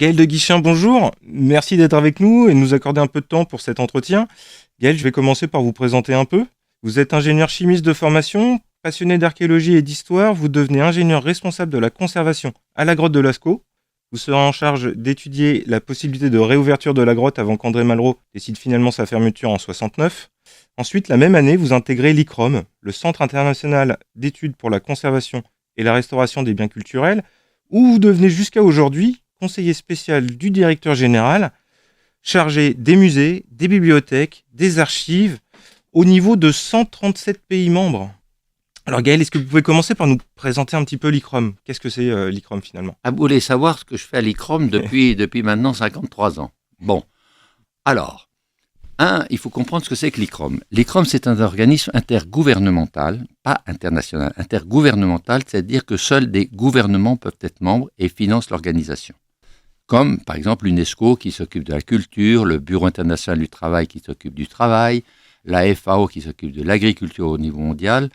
Gaël de Guichin, bonjour. Merci d'être avec nous et de nous accorder un peu de temps pour cet entretien. Gaël, je vais commencer par vous présenter un peu. Vous êtes ingénieur chimiste de formation, passionné d'archéologie et d'histoire. Vous devenez ingénieur responsable de la conservation à la grotte de Lascaux. Vous serez en charge d'étudier la possibilité de réouverture de la grotte avant qu'André Malraux décide finalement sa fermeture en 69. Ensuite, la même année, vous intégrez l'ICROM, le Centre international d'études pour la conservation et la restauration des biens culturels, où vous devenez jusqu'à aujourd'hui conseiller spécial du directeur général, chargé des musées, des bibliothèques, des archives, au niveau de 137 pays membres. Alors Gaël, est-ce que vous pouvez commencer par nous présenter un petit peu l'ICROM? Qu'est-ce que c'est l'ICROM finalement? Ah, vous voulez savoir ce que je fais à l'ICROM depuis maintenant 53 ans. Bon, alors, il faut comprendre ce que c'est que l'ICROM. L'ICROM, c'est un organisme intergouvernemental, pas international, intergouvernemental, c'est-à-dire que seuls des gouvernements peuvent être membres et financent l'organisation. Comme par exemple l'UNESCO qui s'occupe de la culture, le Bureau international du travail qui s'occupe du travail, la FAO qui s'occupe de l'agriculture au niveau mondial.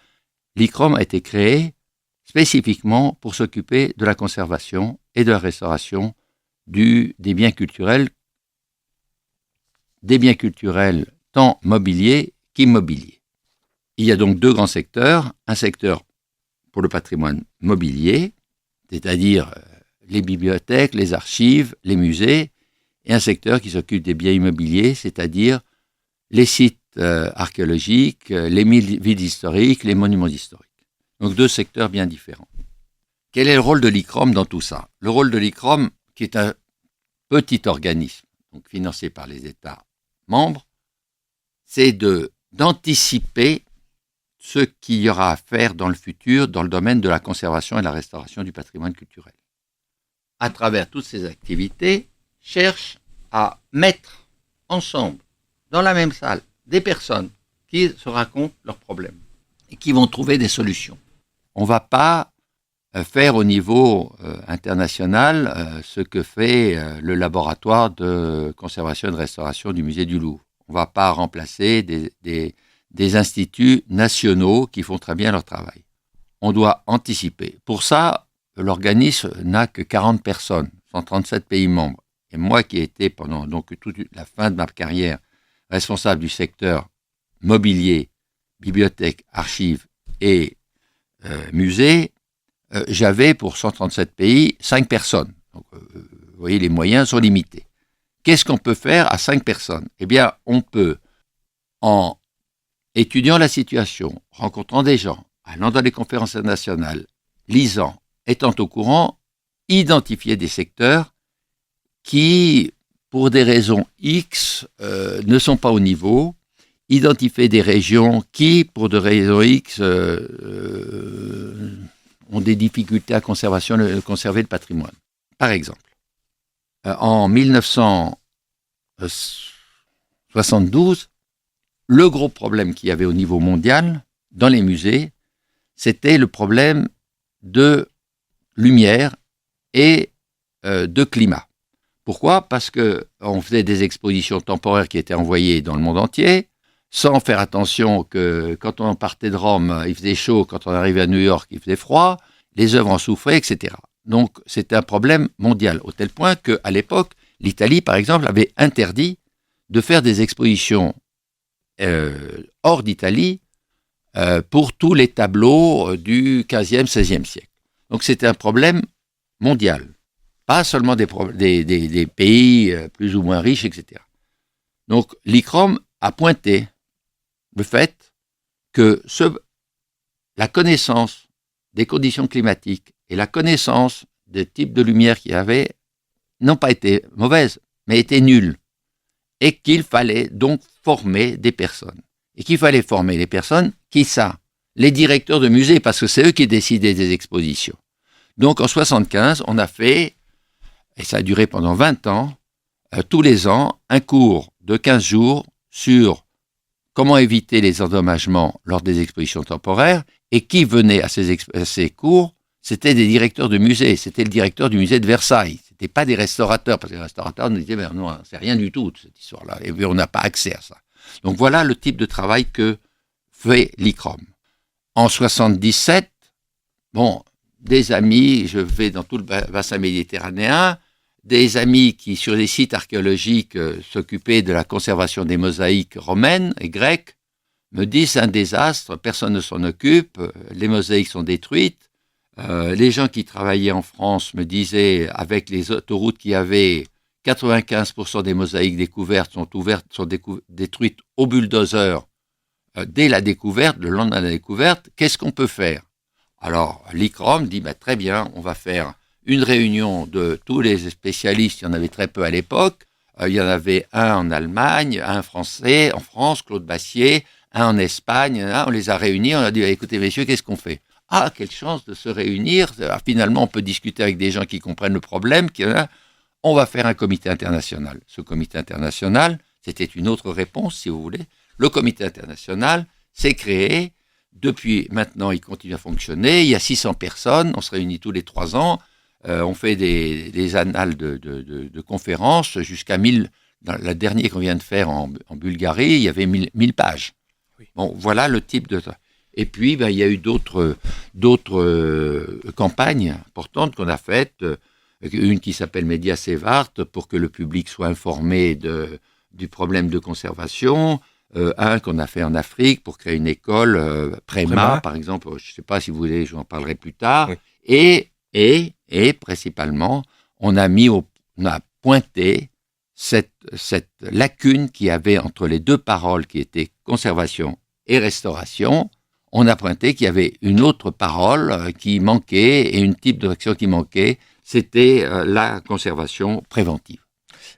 L'ICROM a été créé spécifiquement pour s'occuper de la conservation et de la restauration des biens culturels tant mobiliers qu'immobiliers. Il y a donc deux grands secteurs, un secteur pour le patrimoine mobilier, c'est-à-dire les bibliothèques, les archives, les musées, et un secteur qui s'occupe des biens immobiliers, c'est-à-dire les sites archéologiques, les villes historiques, les monuments historiques. Donc deux secteurs bien différents. Quel est le rôle de l'ICROM dans tout ça? Le rôle de l'ICROM, qui est un petit organisme donc financé par les États membres, c'est d'anticiper ce qu'il y aura à faire dans le futur dans le domaine de la conservation et de la restauration du patrimoine culturel. À travers toutes ces activités, cherche à mettre ensemble, dans la même salle, des personnes qui se racontent leurs problèmes et qui vont trouver des solutions. On ne va pas faire au niveau international ce que fait le laboratoire de conservation et de restauration du musée du Louvre. On ne va pas remplacer des instituts nationaux qui font très bien leur travail. On doit anticiper. Pour ça, l'organisme n'a que 40 personnes, 137 pays membres. Et moi qui ai été pendant donc toute la fin de ma carrière responsable du secteur mobilier, bibliothèque, archives et musées, j'avais pour 137 pays 5 personnes. Donc, vous voyez, les moyens sont limités. Qu'est-ce qu'on peut faire à 5 personnes? Eh bien, on peut, en étudiant la situation, rencontrant des gens, allant dans les conférences nationales, lisant, étant au courant, identifier des secteurs qui, pour des raisons X, ne sont pas au niveau, identifier des régions qui, pour des raisons X, ont des difficultés à conserver le patrimoine. Par exemple, en 1972, le gros problème qu'il y avait au niveau mondial, dans les musées, c'était le problème de lumière et de climat. Pourquoi? Parce qu'on faisait des expositions temporaires qui étaient envoyées dans le monde entier, sans faire attention que quand on partait de Rome, il faisait chaud, quand on arrivait à New York, il faisait froid, les œuvres en souffraient, etc. Donc c'était un problème mondial, au tel point qu'à l'époque, l'Italie, par exemple, avait interdit de faire des expositions hors d'Italie pour tous les tableaux du 15e, 16e siècle. Donc c'était un problème mondial, pas seulement des pays plus ou moins riches, etc. Donc l'ICROM a pointé le fait que la connaissance des conditions climatiques et la connaissance des types de lumière qu'il y avait n'ont pas été mauvaises, mais étaient nulles. Et qu'il fallait donc former des personnes. Et qu'il fallait former les personnes, qui ça? Les directeurs de musées, parce que c'est eux qui décidaient des expositions. Donc en 1975, on a fait, et ça a duré pendant 20 ans, tous les ans, un cours de 15 jours sur comment éviter les endommagements lors des expositions temporaires. Et qui venait à ces cours? C'était des directeurs de musées. C'était le directeur du musée de Versailles. Ce n'était pas des restaurateurs, parce que les restaurateurs nous disaient, non, c'est rien du tout, cette histoire-là. Et puis on n'a pas accès à ça. Donc voilà le type de travail que fait l'ICROM. En 1977, des amis, je vais dans tout le bassin méditerranéen, des amis qui, sur les sites archéologiques, s'occupaient de la conservation des mosaïques romaines et grecques, me disent c'est un désastre, personne ne s'en occupe, les mosaïques sont détruites. Les gens qui travaillaient en France me disaient, avec les autoroutes qu'il y avait, 95% des mosaïques découvertes sont détruites au bulldozer dès la découverte, le lendemain de la découverte. Qu'est-ce qu'on peut faire? Alors, l'ICROM dit, très bien, on va faire une réunion de tous les spécialistes, il y en avait très peu à l'époque. Il y en avait un en Allemagne, un français, en France, Claude Bassier, un en Espagne. On les a réunis, on a dit, écoutez messieurs, qu'est-ce qu'on fait? Ah, quelle chance de se réunir. Finalement, on peut discuter avec des gens qui comprennent le problème. On va faire un comité international. Ce comité international, c'était une autre réponse, si vous voulez. Le comité international s'est créé. Depuis maintenant, il continue à fonctionner. Il y a 600 personnes. On se réunit tous les 3 ans. On fait des annales de conférences jusqu'à 1000. Dans la dernière qu'on vient de faire en Bulgarie, il y avait 1000 pages. Oui. Bon, voilà le type de... Et puis, il y a eu d'autres campagnes importantes qu'on a faites. Une qui s'appelle Média Sévart, pour que le public soit informé du problème de conservation. Un qu'on a fait en Afrique pour créer une école, Préma, par exemple. Je ne sais pas si vous voulez, je vous en parlerai plus tard. Oui. Et principalement, on a pointé cette lacune qu'il y avait entre les deux paroles qui étaient conservation et restauration. On a pointé qu'il y avait une autre parole qui manquait et un type d'action qui manquait, c'était la conservation préventive.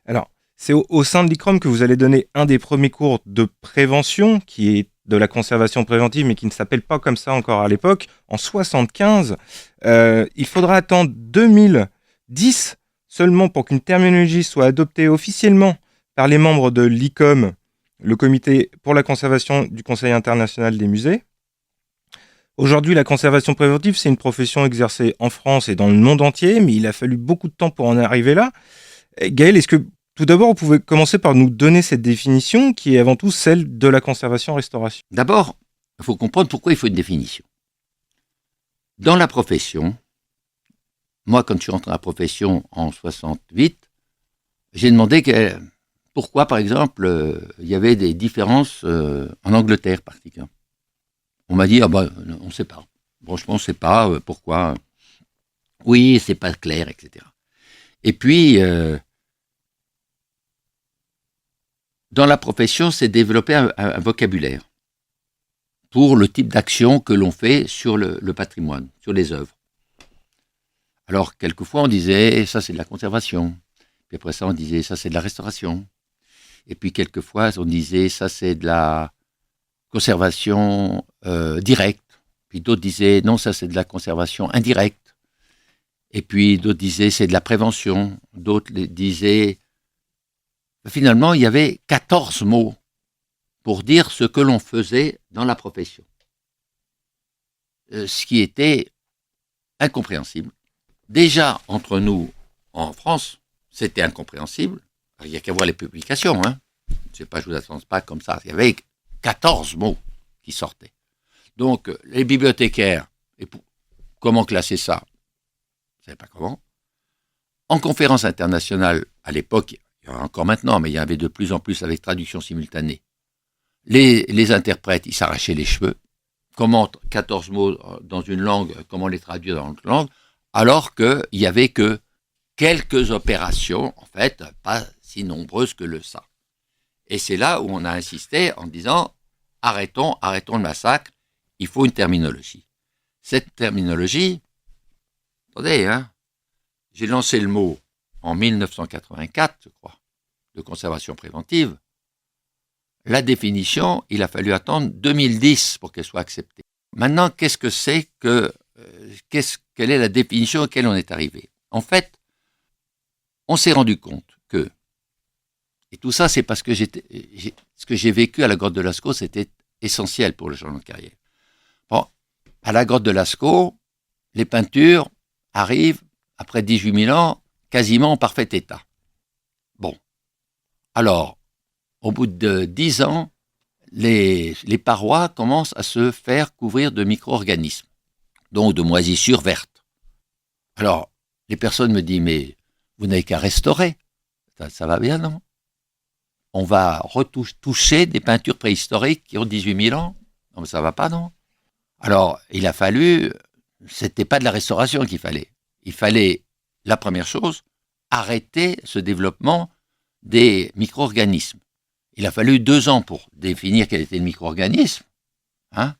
Alors, c'est au sein de l'ICROM que vous allez donner un des premiers cours de prévention, qui est de la conservation préventive, mais qui ne s'appelle pas comme ça encore à l'époque, en 1975. Il faudra attendre 2010 seulement pour qu'une terminologie soit adoptée officiellement par les membres de l'ICOM, le comité pour la conservation du Conseil international des musées. Aujourd'hui, la conservation préventive, c'est une profession exercée en France et dans le monde entier, mais il a fallu beaucoup de temps pour en arriver là. Gaël, est-ce que tout d'abord, vous pouvez commencer par nous donner cette définition qui est avant tout celle de la conservation-restauration? D'abord, il faut comprendre pourquoi il faut une définition. Dans la profession, moi, quand je suis rentré dans la profession en 68, j'ai demandé pourquoi, par exemple, il y avait des différences en Angleterre, particulièrement. On m'a dit, on ne sait pas. Franchement, on ne sait pas pourquoi. Oui, c'est pas clair, etc. Et puis, dans la profession, c'est développer un vocabulaire pour le type d'action que l'on fait sur le patrimoine, sur les œuvres. Alors, quelquefois, on disait, ça c'est de la conservation. Puis après ça, on disait, ça c'est de la restauration. Et puis, quelquefois, on disait, ça c'est de la conservation directe. Puis d'autres disaient, non, ça c'est de la conservation indirecte. Et puis d'autres disaient, c'est de la prévention. D'autres disaient... Finalement, il y avait 14 mots pour dire ce que l'on faisait dans la profession. Ce qui était incompréhensible. Déjà, entre nous, en France, c'était incompréhensible. Il n'y a qu'à voir les publications. Je ne vous attends pas comme ça. Il y avait 14 mots qui sortaient. Donc, les bibliothécaires, comment classer ça? Je ne savais pas comment. En conférence internationale, à l'époque, il y en a encore maintenant, mais il y en avait de plus en plus avec traduction simultanée. Les interprètes, ils s'arrachaient les cheveux. Comment 14 mots dans une langue, comment les traduire dans l'autre langue, alors qu'il n'y avait que quelques opérations, en fait, pas si nombreuses que ça. Et c'est là où on a insisté en disant, arrêtons le massacre, il faut une terminologie. Cette terminologie, attendez, j'ai lancé le mot en 1984, je crois, de conservation préventive. La définition, il a fallu attendre 2010 pour qu'elle soit acceptée. Maintenant, qu'est-ce que c'est quelle est la définition à laquelle on est arrivé? En fait, on s'est rendu compte que, et tout ça c'est parce que ce que j'ai vécu à la grotte de Lascaux, c'était essentiel pour le changement de carrière. Bon, à la grotte de Lascaux, les peintures arrivent, après 18 000 ans, quasiment en parfait état. Bon, alors, au bout de 10 ans, les parois commencent à se faire couvrir de micro-organismes, donc de moisissures vertes. Alors, les personnes me disent, mais vous n'avez qu'à restaurer. Ça va bien, non? On va retoucher des peintures préhistoriques qui ont 18 000 ans. Non, mais ça va pas, non? Alors, il a fallu, c'était pas de la restauration qu'il fallait. Il fallait, la première chose, arrêter ce développement des micro-organismes. Il a fallu 2 ans pour définir quel était le micro-organisme, hein,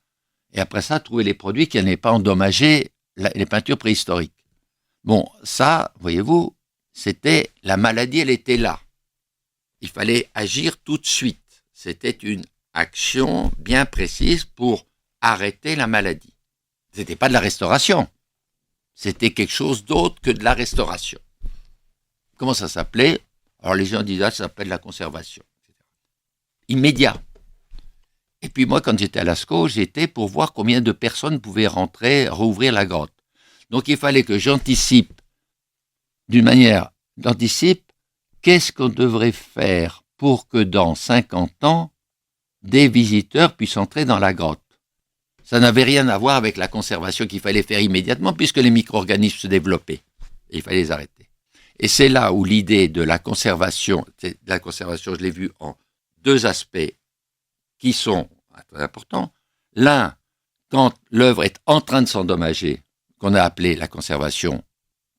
et après ça, trouver les produits qui n'allaient pas endommager les peintures préhistoriques. Bon, ça, voyez-vous, c'était, la maladie, elle était là. Il fallait agir tout de suite. C'était une action bien précise pour arrêter la maladie. Ce n'était pas de la restauration. C'était quelque chose d'autre que de la restauration. Comment ça s'appelait? Alors les gens disaient, ça s'appelle la conservation. Immédiat. Et puis moi, quand j'étais à Lascaux, j'étais pour voir combien de personnes pouvaient rentrer, rouvrir la grotte. Donc il fallait que j'anticipe, qu'est-ce qu'on devrait faire pour que dans 50 ans, des visiteurs puissent entrer dans la grotte. Ça n'avait rien à voir avec la conservation qu'il fallait faire immédiatement, puisque les micro-organismes se développaient. Et il fallait les arrêter. Et c'est là où l'idée de la conservation, je l'ai vue en 2 aspects qui sont très importants. L'un, quand l'œuvre est en train de s'endommager, qu'on a appelé la conservation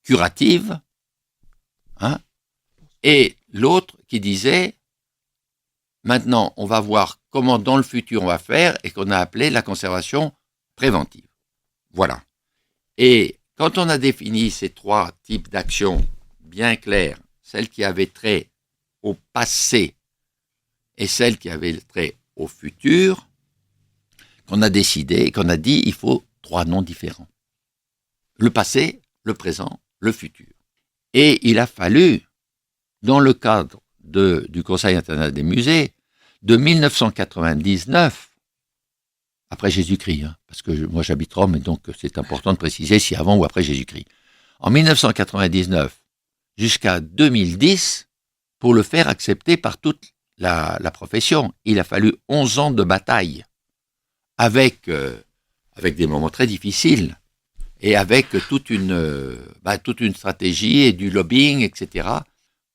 curative, hein, et l'autre qui disait, maintenant, on va voir comment dans le futur on va faire, et qu'on a appelé la conservation préventive. Voilà. Et quand on a défini ces 3 types d'actions bien claires, celles qui avaient trait au passé et celles qui avaient trait au futur, qu'on a décidé, qu'on a dit, il faut 3 noms différents. Le passé, le présent, le futur. Et il a fallu, dans le cadre du Conseil international des musées, de 1999, après Jésus-Christ, hein, parce que moi j'habite Rome, et donc c'est important de préciser si avant ou après Jésus-Christ. En 1999 jusqu'à 2010, pour le faire accepter par toute la profession, il a fallu 11 ans de bataille, avec des moments très difficiles, et avec toute une stratégie et du lobbying, etc.,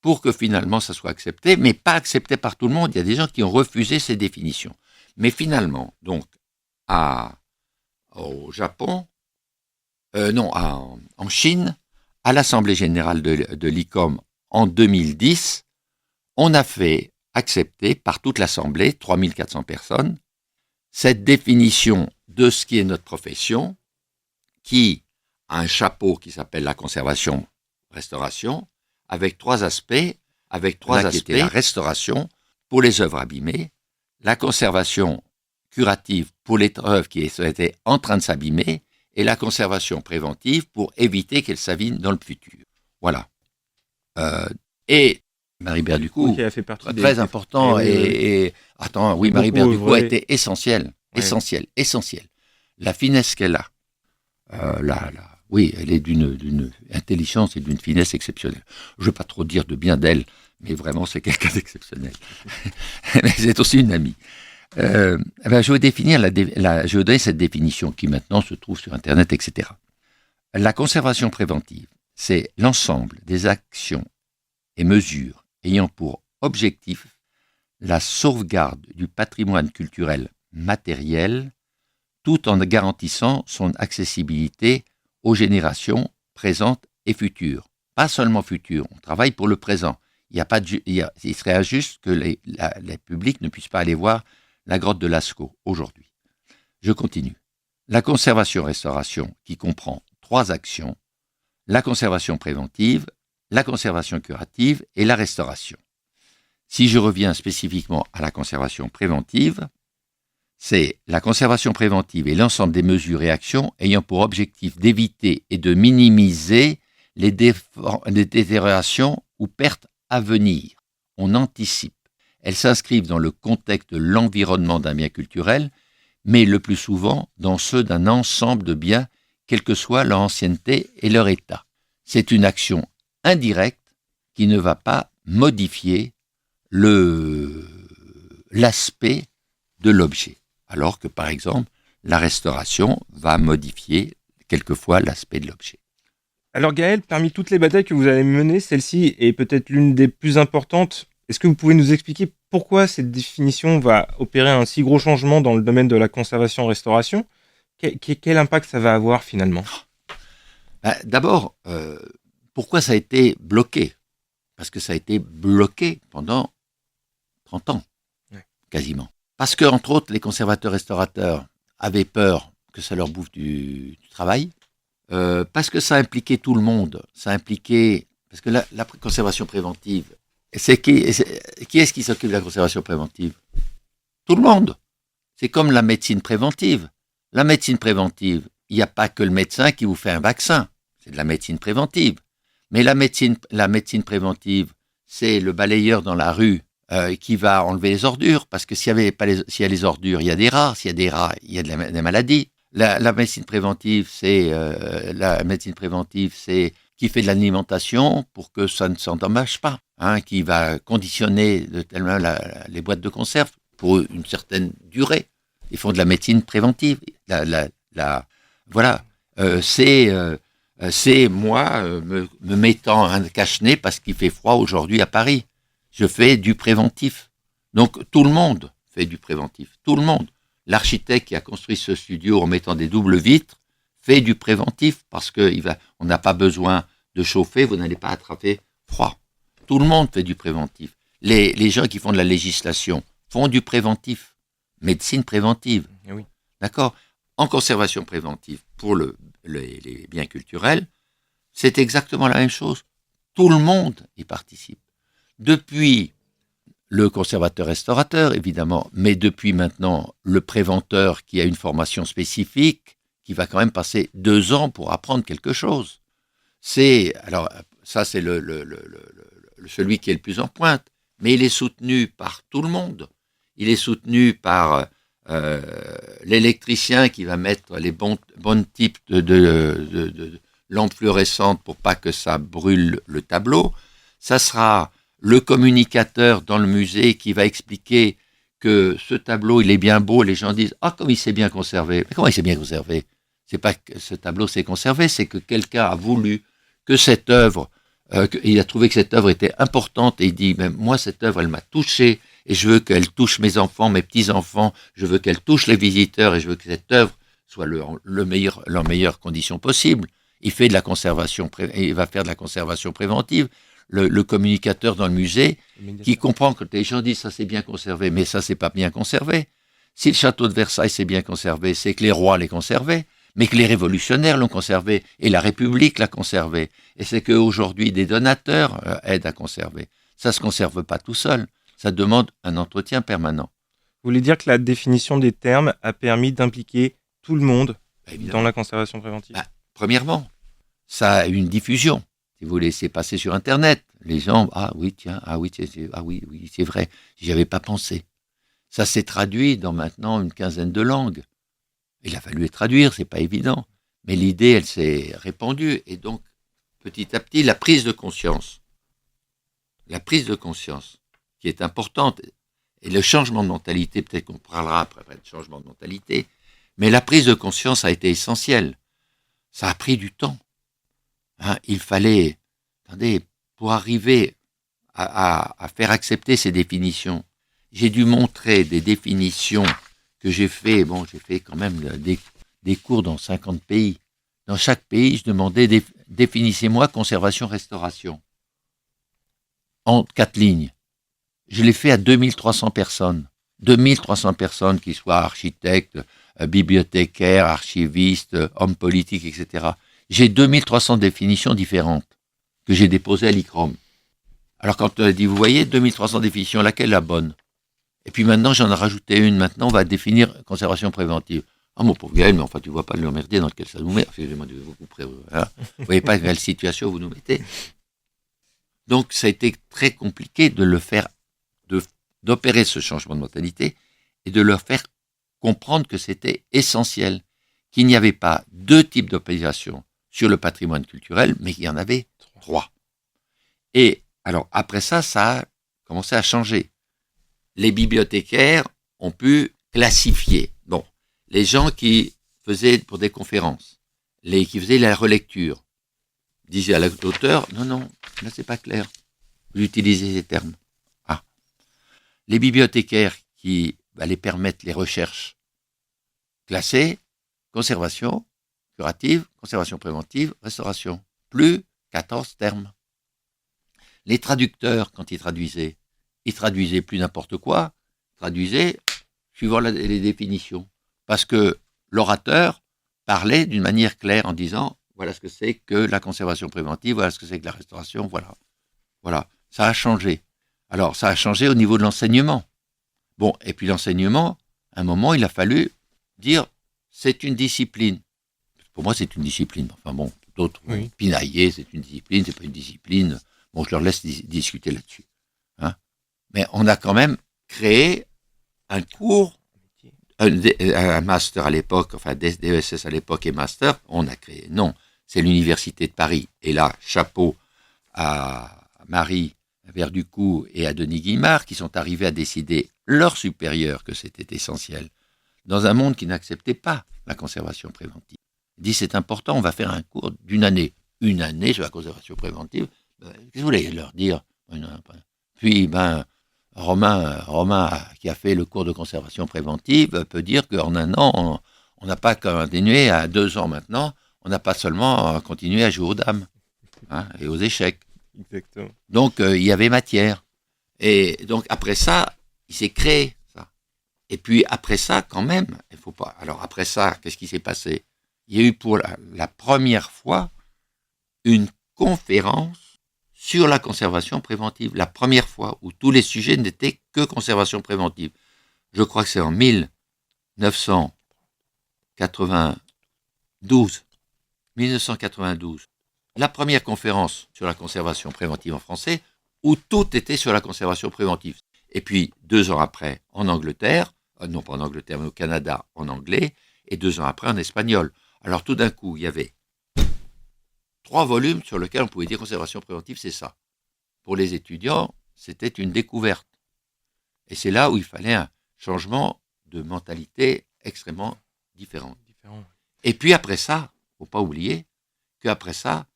pour que finalement ça soit accepté, mais pas accepté par tout le monde. Il y a des gens qui ont refusé ces définitions. Mais finalement, donc, au Japon, en Chine, à l'Assemblée générale de l'ICOM en 2010, on a fait accepter par toute l'Assemblée, 3400 personnes, cette définition de ce qui est notre profession, qui a un chapeau qui s'appelle la conservation-restauration, avec 3 aspects, qui étaient la restauration pour les œuvres abîmées, la conservation curative pour les œuvres qui étaient en train de s'abîmer, et la conservation préventive pour éviter qu'elles s'abîment dans le futur. Voilà. Et Marie-Bert Ducou, a fait partie très important, Marie-Bert Ducou a été essentielle. La finesse qu'elle a, elle est d'une intelligence et d'une finesse exceptionnelle. Je ne veux pas trop dire de bien d'elle, mais vraiment c'est quelqu'un d'exceptionnel. Mais c'est aussi une amie. Je vais donner cette définition qui maintenant se trouve sur Internet, etc. La conservation préventive, c'est l'ensemble des actions et mesures ayant pour objectif la sauvegarde du patrimoine culturel matériel, tout en garantissant son accessibilité aux générations présentes et futures. Pas seulement futures, on travaille pour le présent. Il serait injuste que les publics ne puissent pas aller voir la grotte de Lascaux aujourd'hui. Je continue. La conservation-restauration qui comprend 3 actions, la conservation préventive, la conservation curative et la restauration. Si je reviens spécifiquement à la conservation préventive, c'est la conservation préventive et l'ensemble des mesures et actions ayant pour objectif d'éviter et de minimiser les détériorations ou pertes à venir. On anticipe. Elles s'inscrivent dans le contexte de l'environnement d'un bien culturel, mais le plus souvent dans ceux d'un ensemble de biens, quelle que soit leur ancienneté et leur état. C'est une action indirecte qui ne va pas modifier l'aspect de l'objet, alors que, par exemple, la restauration va modifier quelquefois l'aspect de l'objet. Alors Gaël, parmi toutes les batailles que vous avez menées, celle-ci est peut-être l'une des plus importantes. Est-ce que vous pouvez nous expliquer pourquoi cette définition va opérer un si gros changement dans le domaine de la conservation-restauration? Quel impact ça va avoir finalement? D'abord, pourquoi ça a été bloqué? Parce que ça a été bloqué pendant 30 ans, quasiment. Parce que, entre autres, les conservateurs-restaurateurs avaient peur que ça leur bouffe du travail, parce que ça impliquait tout le monde. Ça impliquait... Parce que la conservation préventive, qui est-ce qui s'occupe de la conservation préventive? Tout le monde. C'est comme la médecine préventive. La médecine préventive, il n'y a pas que le médecin qui vous fait un vaccin. C'est de la médecine préventive. Mais la médecine préventive, c'est le balayeur dans la rue qui va enlever les ordures, parce que s'il y a les ordures, il y a des rats. S'il y a des rats, il y a des maladies. La médecine préventive, c'est qui fait de l'alimentation pour que ça ne s'endommage pas, qui va conditionner tellement les boîtes de conserve pour une certaine durée. Ils font de la médecine préventive. Voilà. C'est moi me mettant un cache-nez parce qu'il fait froid aujourd'hui à Paris. Je fais du préventif. Donc tout le monde fait du préventif. Tout le monde. L'architecte qui a construit ce studio en mettant des doubles vitres fait du préventif parce on n'a pas besoin de chauffer, vous n'allez pas attraper froid. Tout le monde fait du préventif. Les gens qui font de la législation font du préventif. Médecine préventive. Oui. D'accord? En conservation préventive pour les biens culturels, c'est exactement la même chose. Tout le monde y participe. Depuis le conservateur-restaurateur, évidemment, mais depuis maintenant le préventeur qui a une formation spécifique, qui va quand même passer 2 ans pour apprendre quelque chose. Alors, ça, c'est celui qui est le plus en pointe, mais il est soutenu par tout le monde. Il est soutenu par l'électricien qui va mettre les bons types de lampes fluorescentes pour pas que ça brûle le tableau. Ça sera le communicateur dans le musée qui va expliquer que ce tableau, il est bien beau. Les gens disent « Ah, comme il s'est bien conservé ». Mais comment il s'est bien conservé? C'est pas que ce tableau s'est conservé, c'est que quelqu'un a voulu que cette œuvre, il a trouvé que cette œuvre était importante et il dit « Moi, cette œuvre, elle m'a touché et je veux qu'elle touche mes enfants, mes petits-enfants, je veux qu'elle touche les visiteurs et je veux que cette œuvre soit leur meilleure condition possible ». Il fait de la conservation, il va faire de la conservation préventive. Le communicateur dans le musée qui comprend que les gens disent ça c'est bien conservé, mais ça c'est pas bien conservé. Si le château de Versailles c'est bien conservé, c'est que les rois les conservaient, mais que les révolutionnaires l'ont conservé et la République l'a conservé. Et c'est qu'aujourd'hui des donateurs aident à conserver. Ça se conserve pas tout seul. Ça demande un entretien permanent. Vous voulez dire que la définition des termes a permis d'impliquer tout le monde Évidemment. dans la conservation préventive? Premièrement, ça a une diffusion. Si vous laissez passer sur Internet, les gens, oui, c'est vrai, j'y avais pas pensé. Ça s'est traduit dans maintenant une quinzaine de langues. Il a fallu les traduire, c'est pas évident. Mais l'idée, elle s'est répandue. Et donc, petit à petit, la prise de conscience, qui est importante, et le changement de mentalité, peut-être qu'on parlera après de changement de mentalité, mais la prise de conscience a été essentielle. Ça a pris du temps. Il fallait, pour arriver à faire accepter ces définitions, j'ai dû montrer des définitions que j'ai fait. J'ai fait quand même des cours dans 50 pays. Dans chaque pays, je demandais, définissez-moi conservation-restauration. En 4 lignes. Je l'ai fait à 2300 personnes. 2300 personnes qui soient architectes, bibliothécaires, archivistes, hommes politiques, etc. J'ai 2300 définitions différentes que j'ai déposées à l'ICROM. Alors quand on a dit, vous voyez, 2300 définitions, laquelle est la bonne? Et puis maintenant, j'en ai rajouté une. Maintenant, on va définir conservation préventive. Mon pauvre Gaël, mais enfin, tu vois pas le merdier dans lequel ça nous met. Excusez-moi de vous couper. Vous voyez pas quelle situation vous nous mettez. Donc, ça a été très compliqué de le faire, d'opérer ce changement de mentalité et de leur faire comprendre que c'était essentiel, qu'il n'y avait pas 2 types d'opérations sur le patrimoine culturel, mais qu'il y en avait 3. Et alors, après ça, ça a commencé à changer. Les bibliothécaires ont pu classifier. Les gens qui faisaient pour des conférences, qui faisaient la relecture, disait à l'auteur, non, là c'est pas clair. Vous utilisez ces termes. Ah. Les bibliothécaires qui allaient permettre les recherches classées, conservation curative, conservation préventive, restauration. Plus 14 termes. Les traducteurs, quand ils traduisaient plus n'importe quoi, traduisaient suivant les définitions. Parce que l'orateur parlait d'une manière claire en disant voilà ce que c'est que la conservation préventive, voilà ce que c'est que la restauration, voilà. Ça a changé. Alors, ça a changé au niveau de l'enseignement. Bon, et puis l'enseignement, à un moment, il a fallu dire c'est une discipline. Pour moi, c'est une discipline. Enfin bon, d'autres vont pinailler, c'est une discipline, c'est pas une discipline. Bon, je leur laisse discuter là-dessus. Hein. Mais on a quand même créé un cours, un master à l'époque, enfin DESS à l'époque et master, on a créé. Non, c'est l'Université de Paris. Et là, chapeau à Marie Verducou et à Denis Guimard qui sont arrivés à décider leurs supérieurs que c'était essentiel dans un monde qui n'acceptait pas la conservation préventive. Il dit c'est important, on va faire un cours d'une année. Une année sur la conservation préventive. Qu'est-ce que vous voulez leur dire? Puis, Romain, qui a fait le cours de conservation préventive, peut dire qu'en un an, on n'a pas continué à 2 ans maintenant, on n'a pas seulement continué à jouer aux dames et aux échecs. Exactement. Donc, il y avait matière. Et donc, après ça, il s'est créé ça. Et puis, après ça, quand même, il faut pas. Alors, après ça, qu'est-ce qui s'est passé? Il y a eu pour la première fois une conférence sur la conservation préventive. La première fois où tous les sujets n'étaient que conservation préventive. Je crois que c'est en 1992. 1992. La première conférence sur la conservation préventive en français, où tout était sur la conservation préventive. Et puis, 2 ans après, en Angleterre, non pas en Angleterre, mais au Canada, en anglais, et 2 ans après, en espagnol. Alors, tout d'un coup, il y avait 3 volumes sur lesquels on pouvait dire conservation préventive, c'est ça. Pour les étudiants, c'était une découverte. Et c'est là où il fallait un changement de mentalité extrêmement différent. Et puis après ça, il ne faut pas oublier qu'après ça,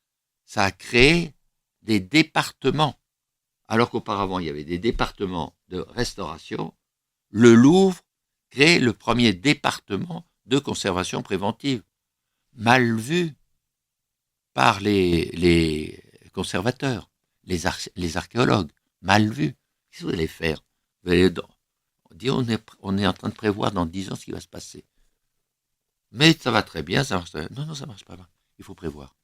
ça a créé des départements. Alors qu'auparavant, il y avait des départements de restauration. Le Louvre crée le premier département de conservation préventive. Mal vu par les conservateurs, les archéologues, mal vu. Qu'est-ce que vous allez faire? Vous allez dire on est en train de prévoir dans 10 ans ce qui va se passer. Mais ça va très bien, ça marche très bien. Non, ça marche pas bien. Il faut prévoir.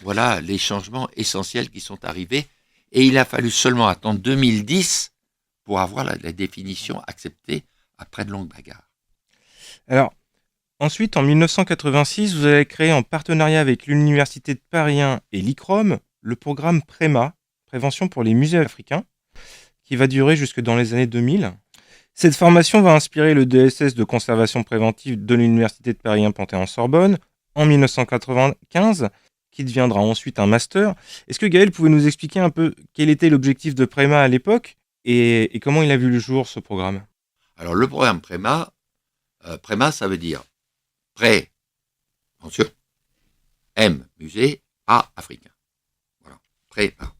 Voilà les changements essentiels qui sont arrivés. Et il a fallu seulement attendre 2010 pour avoir la définition acceptée après de longues bagarres. Alors, ensuite, en 1986, vous avez créé en partenariat avec l'Université de Paris 1 et l'ICROM le programme PREMA, Prévention pour les musées africains, qui va durer jusque dans les années 2000. Cette formation va inspirer le DSS de conservation préventive de l'Université de Paris 1 Panthéon-Sorbonne en 1995, qui deviendra ensuite un master. Est-ce que Gaël pouvait nous expliquer un peu quel était l'objectif de PREMA à l'époque et comment il a vu le jour, ce programme? Alors, le programme PREMA, ça veut dire pré, attention, M, musée, A, africain. Voilà, PREMA.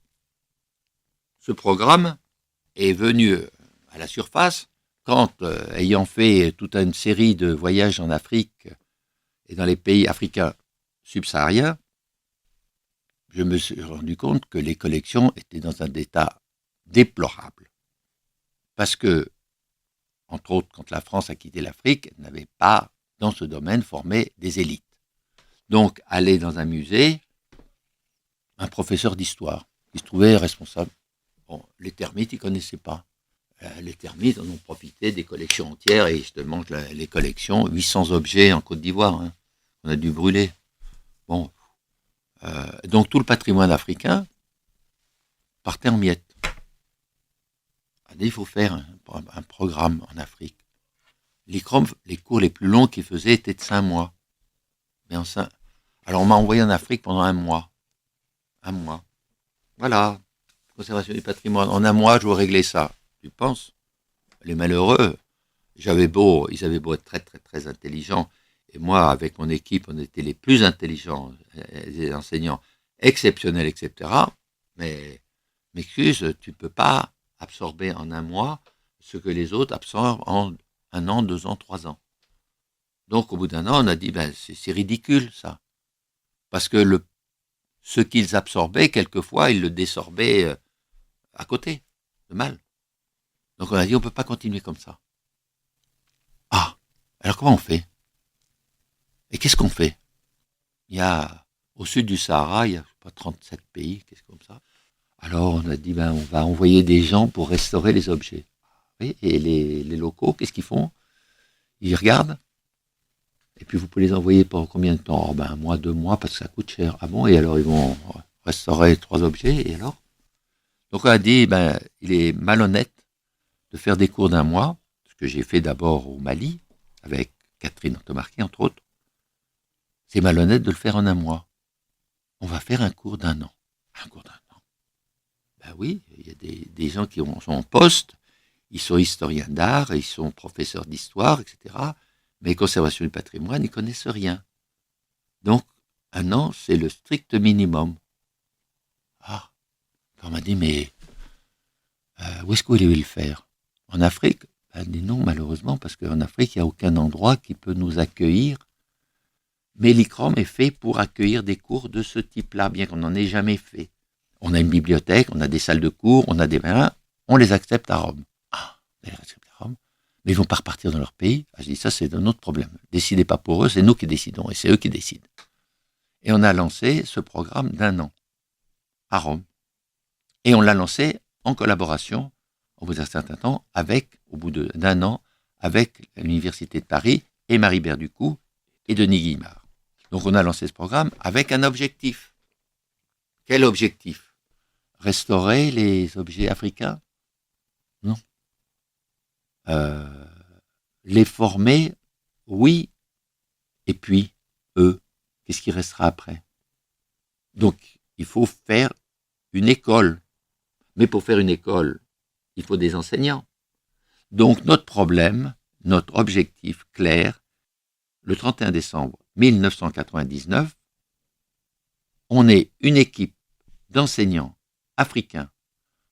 Ce programme est venu à la surface quand, ayant fait toute une série de voyages en Afrique et dans les pays africains subsahariens, je me suis rendu compte que les collections étaient dans un état déplorable. Parce que, entre autres, quand la France a quitté l'Afrique, elle n'avait pas, dans ce domaine, formé des élites. Donc, aller dans un musée, un professeur d'histoire, qui se trouvait responsable. Bon, les termites, ils ne connaissaient pas. Les termites en ont profité des collections entières, et je te montre les collections, 800 objets en Côte d'Ivoire. Hein. On a dû brûler. Bon. Donc, tout le patrimoine africain partait en miettes. Il faut faire un programme en Afrique. Les cours les plus longs qu'ils faisaient étaient de 5 mois. Alors on m'a envoyé en Afrique pendant 1 mois. 1 mois. Voilà. Conservation du patrimoine. En 1 mois, je vais régler ça. Tu penses? Les malheureux, ils avaient beau être très, très, très intelligents. Et moi, avec mon équipe, on était les plus intelligents des enseignants. exceptionnels, etc. Mais m'excuse, tu ne peux pas absorber en un mois ce que les autres absorbent en 1 an, 2 ans, 3 ans. Donc, au bout d'1 an, on a dit, c'est ridicule, ça. Parce que ce qu'ils absorbaient, quelquefois, ils le désorbaient à côté, de mal. Donc, on a dit, on ne peut pas continuer comme ça. Ah, alors comment on fait? Et qu'est-ce qu'on fait? Il y a, au sud du Sahara, il y a, 37 pays, qu'est-ce comme ça. Alors, on a dit, on va envoyer des gens pour restaurer les objets. Oui, et les locaux, qu'est-ce qu'ils font? Ils regardent. Et puis, vous pouvez les envoyer pour combien de temps? 1 mois, 2 mois, parce que ça coûte cher. Ah bon? Et alors, ils vont restaurer 3 objets, et alors? Donc, on a dit, il est malhonnête de faire des cours d'1 mois, ce que j'ai fait d'abord au Mali, avec Catherine Antomarchi, entre autres. C'est malhonnête de le faire en 1 mois. On va faire un cours d'1 an. Un cours d'1 an. Oui, il y a des gens qui sont en poste, ils sont historiens d'art, ils sont professeurs d'histoire, etc. Mais conservation du patrimoine, ils ne connaissent rien. Donc, 1 an, c'est le strict minimum. Ah, on m'a dit, mais où est-ce que vous voulez le faire? En Afrique? Elle dit non, malheureusement, parce qu'en Afrique, il n'y a aucun endroit qui peut nous accueillir. Mais l'ICROM est fait pour accueillir des cours de ce type-là, bien qu'on n'en ait jamais fait. On a une bibliothèque, on a des salles de cours, on a des vins, on les accepte à Rome. Ah, on les accepte à Rome, mais ils ne vont pas repartir dans leur pays. Je dis, ça, c'est un autre problème. Décidez pas pour eux, c'est nous qui décidons, et c'est eux qui décident. Et on a lancé ce programme d'1 an à Rome. Et on l'a lancé en collaboration, au bout d'un certain temps, au bout d'1 an, avec l'Université de Paris et Marie Berducou et Denis Guillemard. Donc on a lancé ce programme avec un objectif. Quel objectif? Restaurer les objets africains? Non. Les former? Oui. Et puis, eux, qu'est-ce qui restera après? Donc, il faut faire une école. Mais pour faire une école, il faut des enseignants. Donc, notre problème, notre objectif clair, le 31 décembre 1999, on est une équipe d'enseignants africains,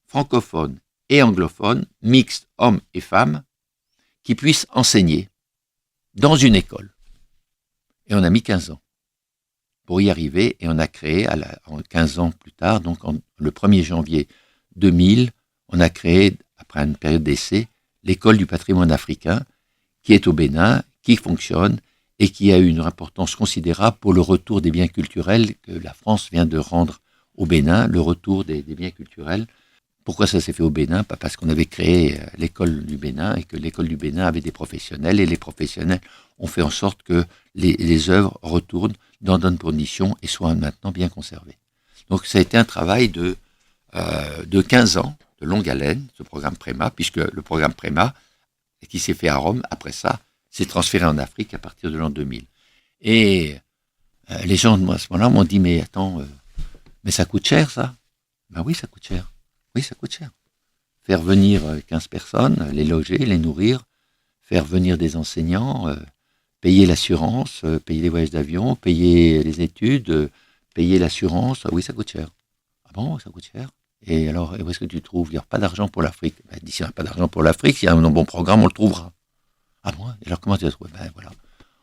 francophones et anglophones, mixtes hommes et femmes, qui puissent enseigner dans une école. Et on a mis 15 ans pour y arriver, et on a créé, 15 ans plus tard, donc le 1er janvier 2000, on a créé, après une période d'essai, l'école du patrimoine africain, qui est au Bénin, qui fonctionne, et qui a eu une importance considérable pour le retour des biens culturels que la France vient de rendre au Bénin, le retour des biens culturels. Pourquoi ça s'est fait au Bénin? Pas parce qu'on avait créé l'école du Bénin et que l'école du Bénin avait des professionnels, et les professionnels ont fait en sorte que les œuvres retournent dans de bonnes conditions et soient maintenant bien conservées. Donc ça a été un travail de 15 ans, de longue haleine, ce programme Préma, puisque le programme Préma, qui s'est fait à Rome, après ça, s'est transféré en Afrique à partir de l'an 2000. Et les gens, à ce moment-là, m'ont dit, mais attends, mais ça coûte cher, ça? Oui, ça coûte cher. Oui, ça coûte cher. Faire venir 15 personnes, les loger, les nourrir, faire venir des enseignants, payer l'assurance, payer les voyages d'avion, payer les études, payer l'assurance, oui, ça coûte cher. Ah bon, ça coûte cher? Et alors, où est-ce que tu trouves? Il n'y a pas d'argent pour l'Afrique. S'il n'y a pas d'argent pour l'Afrique, s'il y a un bon programme, on le trouvera. Ah bon? Et alors, comment tu as trouvé? Voilà.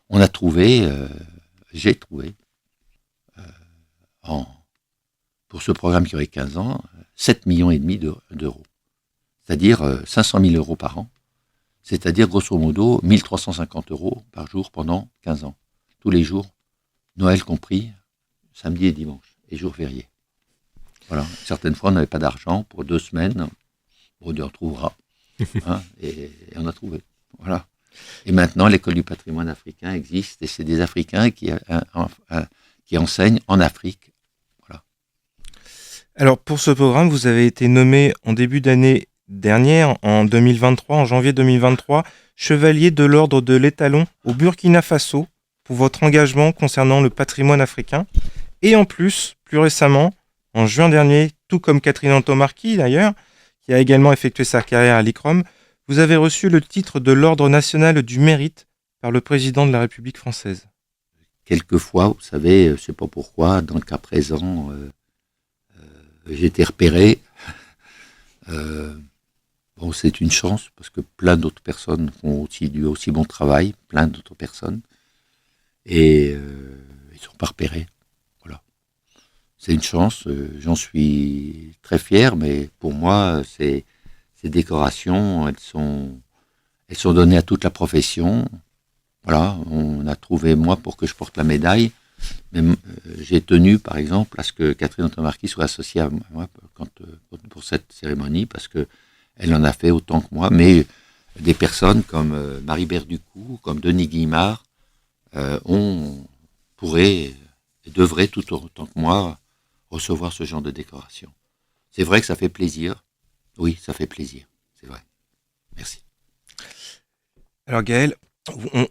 On a trouvé, j'ai trouvé, pour ce programme qui aurait 15 ans, 7,5 millions d'euros. C'est-à-dire 500 000 euros par an. C'est-à-dire, grosso modo, 1 350 euros par jour pendant 15 ans. Tous les jours, Noël compris, samedi et dimanche, et jours fériés. Voilà. Certaines fois, on n'avait pas d'argent pour 2 semaines. On dit, on trouvera. Et on a trouvé. Voilà. Et maintenant, l'école du patrimoine africain existe, et c'est des Africains qui enseignent en Afrique. Voilà. Alors, pour ce programme, vous avez été nommé en début d'année dernière, en 2023, en janvier 2023, chevalier de l'ordre de l'Étalon au Burkina Faso pour votre engagement concernant le patrimoine africain. Et en plus récemment, en juin dernier, tout comme Catherine Antomarchi d'ailleurs, qui a également effectué sa carrière à l'ICROM, vous avez reçu le titre de l'Ordre national du mérite par le président de la République française. quelquefois, vous savez, je ne sais pas pourquoi, dans le cas présent, j'ai été repéré. Bon, c'est une chance, parce que plein d'autres personnes font aussi du aussi bon travail, plein d'autres personnes, et ils ne sont pas repérés. Voilà. C'est une chance, j'en suis très fier, mais pour moi, ces décorations, elles sont données à toute la profession. Voilà, on a trouvé, moi, pour que je porte la médaille, mais j'ai tenu, par exemple, à ce que Catherine Autant-Marquis soit associée à moi pour cette cérémonie, parce que elle en a fait autant que moi, mais des personnes comme Marie Berducou, comme Denis Guimard, pourraient et devraient tout autant que moi recevoir ce genre de décoration. C'est vrai que ça fait plaisir. Oui, ça fait plaisir. C'est vrai. Merci. Alors Gaël,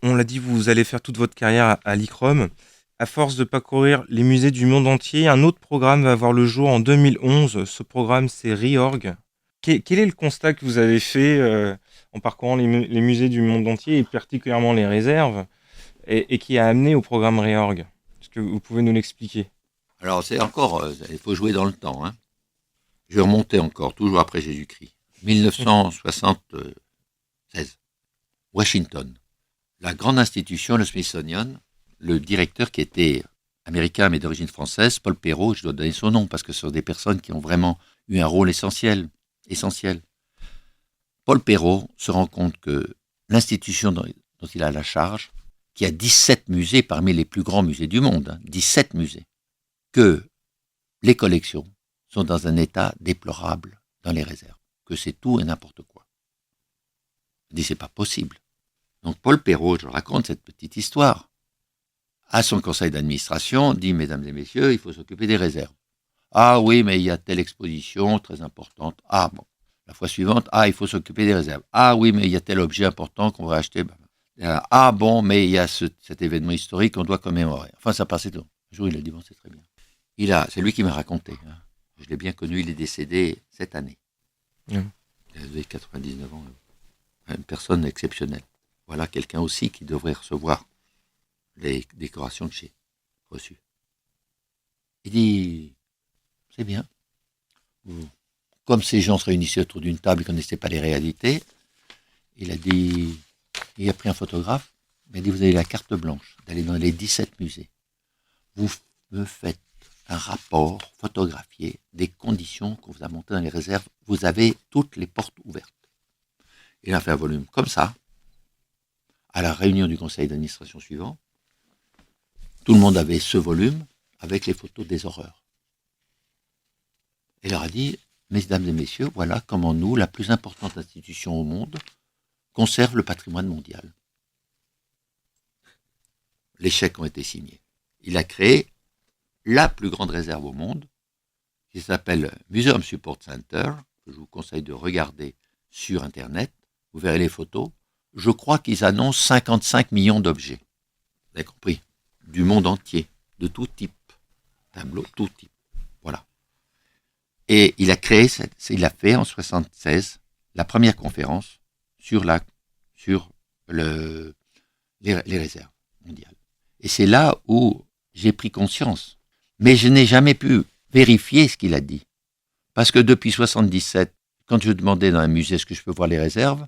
on l'a dit, vous allez faire toute votre carrière à l'ICROM. À force de parcourir les musées du monde entier, un autre programme va voir le jour en 2011. Ce programme, c'est REORG. Quel est le constat que vous avez fait en parcourant les musées du monde entier, et particulièrement les réserves, et qui a amené au programme REORG? Est-ce que vous pouvez nous l'expliquer? Alors, c'est encore, il faut jouer dans le temps. Hein. Je vais remonter encore, toujours après Jésus-Christ. 1976. Washington. La grande institution, le Smithsonian, le directeur qui était américain mais d'origine française, Paul Perrault, je dois donner son nom parce que ce sont des personnes qui ont vraiment eu un rôle essentiel. Paul Perrault se rend compte que l'institution dont il a la charge, qui a 17 musées parmi les plus grands musées du monde, 17 musées, que les collections sont dans un état déplorable dans les réserves, que c'est tout et n'importe quoi. Il dit c'est pas possible. Donc Paul Perrault, je raconte cette petite histoire, à son conseil d'administration, dit mesdames et messieurs, il faut s'occuper des réserves. Ah oui, mais il y a telle exposition très importante. Ah bon. La fois suivante, il faut s'occuper des réserves. Ah oui, mais il y a tel objet important qu'on va acheter. Ah bon, mais il y a cet événement historique qu'on doit commémorer. Enfin, ça passait tout. Un jour, il a dit, bon, c'est très bien. C'est lui qui m'a raconté. Hein. Je l'ai bien connu, il est décédé cette année. Il avait 99 ans. Une personne exceptionnelle. Voilà quelqu'un aussi qui devrait recevoir les décorations que j'ai reçues. Il dit, c'est bien. Comme ces gens se réunissaient autour d'une table et ne connaissaient pas les réalités, il a pris un photographe, il a dit, vous avez la carte blanche d'aller dans les 17 musées. Vous me faites un rapport photographié des conditions qu'on vous a montées dans les réserves. Vous avez toutes les portes ouvertes. Il a fait un volume comme ça. À la réunion du conseil d'administration suivant, tout le monde avait ce volume avec les photos des horreurs. Il leur a dit, mesdames et messieurs, voilà comment nous, la plus importante institution au monde, conserve le patrimoine mondial. Les chèques ont été signés. Il a créé la plus grande réserve au monde, qui s'appelle Museum Support Center, que je vous conseille de regarder sur Internet. Vous verrez les photos. Je crois qu'ils annoncent 55 millions d'objets. Vous avez compris? Du monde entier, de tout type. Tableau, tout type. Voilà. Et il a fait en 1976 la première conférence sur les réserves mondiales. Et c'est là où j'ai pris conscience. Mais je n'ai jamais pu vérifier ce qu'il a dit. Parce que depuis 1977, quand je demandais dans un musée est-ce que je peux voir les réserves,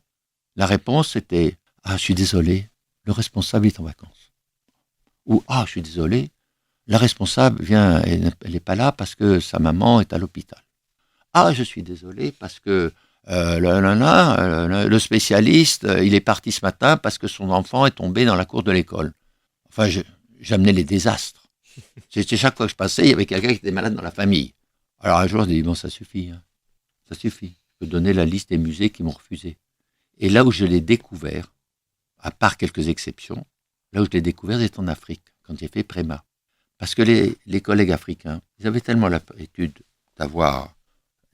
la réponse était « Ah, je suis désolé, le responsable est en vacances. » Ou « Ah, je suis désolé, la responsable vient, elle n'est pas là parce que sa maman est à l'hôpital. » Ah, je suis désolé parce que le spécialiste, il est parti ce matin parce que son enfant est tombé dans la cour de l'école. Enfin, j'amenais les désastres. C'était chaque fois que je passais, il y avait quelqu'un qui était malade dans la famille. Alors un jour, je dis, bon, ça suffit. Hein. Ça suffit. Je peux donner la liste des musées qui m'ont refusé. Et là où je l'ai découvert, à part quelques exceptions, là où je l'ai découvert, c'est en Afrique, quand j'ai fait Préma. Parce que les collègues africains, ils avaient tellement l'habitude d'avoir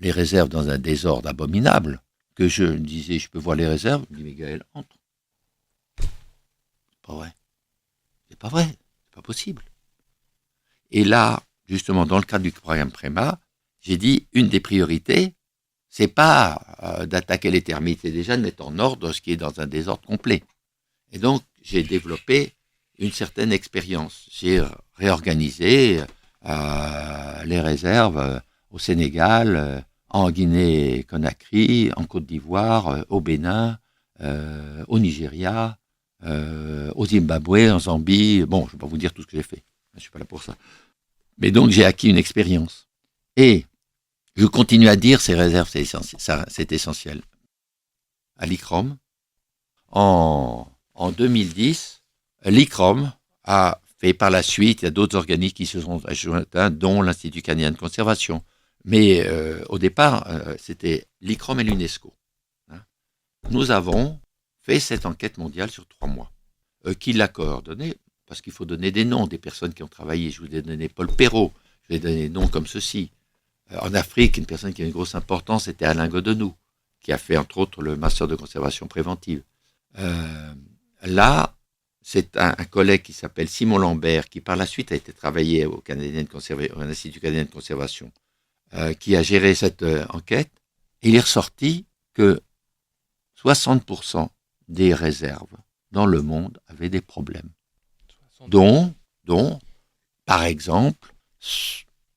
les réserves dans un désordre abominable, que je disais, je peux voir les réserves. Je dis, mais Gaël, entre. C'est pas vrai. C'est pas vrai. C'est pas possible. Et là, justement, dans le cadre du programme Préma, j'ai dit, une des priorités, c'est pas d'attaquer les termites, c'est déjà de mettre en ordre ce qui est dans un désordre complet. Et donc, j'ai développé une certaine expérience. J'ai réorganisé les réserves au Sénégal, en Guinée-Conakry, en Côte d'Ivoire, au Bénin, au Nigeria, au Zimbabwe, en Zambie. Bon, je ne vais pas vous dire tout ce que j'ai fait. Je ne suis pas là pour ça. Mais donc, j'ai acquis une expérience. Et je continue à dire ces réserves, c'est essentiel. À l'ICROM, en 2010, l'ICROM a fait par la suite, il y a d'autres organismes qui se sont ajoutés, dont l'Institut canadien de conservation. Mais au départ, c'était l'ICROM et l'UNESCO. Nous avons fait cette enquête mondiale sur 3 mois. Qui l'a coordonnée? Parce qu'il faut donner des noms des personnes qui ont travaillé. Je vous ai donné Paul Perrault, je vous ai donné des noms comme ceci. En Afrique, une personne qui a une grosse importance, c'était Alain Godenou, qui a fait entre autres le master de conservation préventive. Là, c'est un collègue qui s'appelle Simon Lambert, qui par la suite a été travaillé au Institut canadien de conservation, qui a géré cette enquête. Et il est ressorti que 60% des réserves dans le monde avaient des problèmes. Dont, par exemple,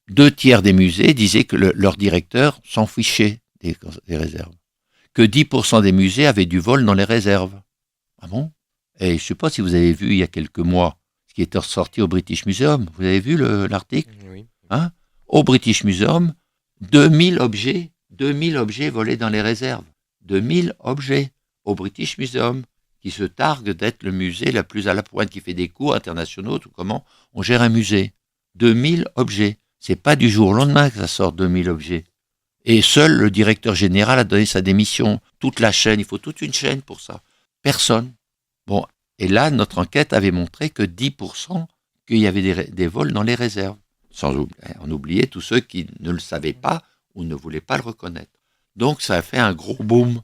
2/3 des musées disaient que leur directeur s'en fichait des réserves. Que 10% des musées avaient du vol dans les réserves. Ah bon? Et je ne sais pas si vous avez vu il y a quelques mois ce qui était ressorti au British Museum. Vous avez vu l'article? Oui. Au British Museum, 2000 objets volés dans les réserves. 2000 objets au British Museum, qui se targue d'être le musée la plus à la pointe, qui fait des cours internationaux, tout comment on gère un musée. 2000 objets. C'est pas du jour au lendemain que ça sort 2000 objets. Et seul le directeur général a donné sa démission. Toute la chaîne, il faut toute une chaîne pour ça. Personne. Bon, et là, notre enquête avait montré que 10% qu'il y avait des vols dans les réserves. On oubliait tous ceux qui ne le savaient pas ou ne voulaient pas le reconnaître. Donc, ça a fait un gros boom.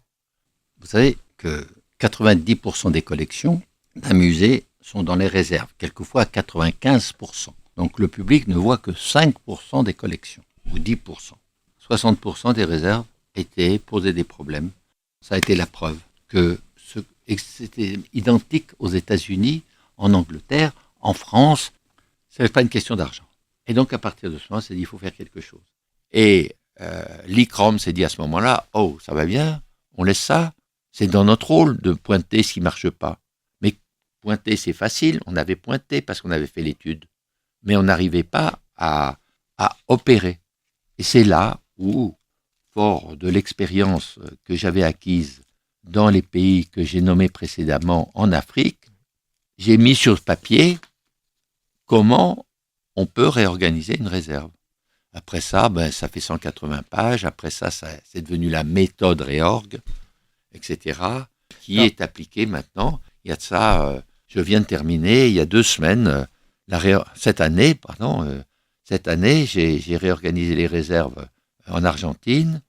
Vous savez que 90% des collections d'un musée sont dans les réserves, quelquefois à 95%. Donc, le public ne voit que 5% des collections, ou 10%. 60% des réserves posaient des problèmes. Ça a été la preuve que c'était identique aux États-Unis, en Angleterre, en France. Ce n'est pas une question d'argent. Et donc, à partir de ce moment, on s'est dit, il faut faire quelque chose. Et l'ICROM s'est dit à ce moment-là, oh, ça va bien, on laisse ça. C'est dans notre rôle de pointer ce qui ne marche pas. Mais pointer, c'est facile. On avait pointé parce qu'on avait fait l'étude. Mais on n'arrivait pas à opérer. Et c'est là où, fort de l'expérience que j'avais acquise dans les pays que j'ai nommés précédemment en Afrique, j'ai mis sur papier comment on peut réorganiser une réserve. Après ça, ça fait 180 pages. Après ça, c'est devenu la méthode Réorg, etc., qui est appliquée maintenant. Il y a de ça, je viens de terminer, il y a 2 semaines, cette année, j'ai réorganisé les réserves en Argentine,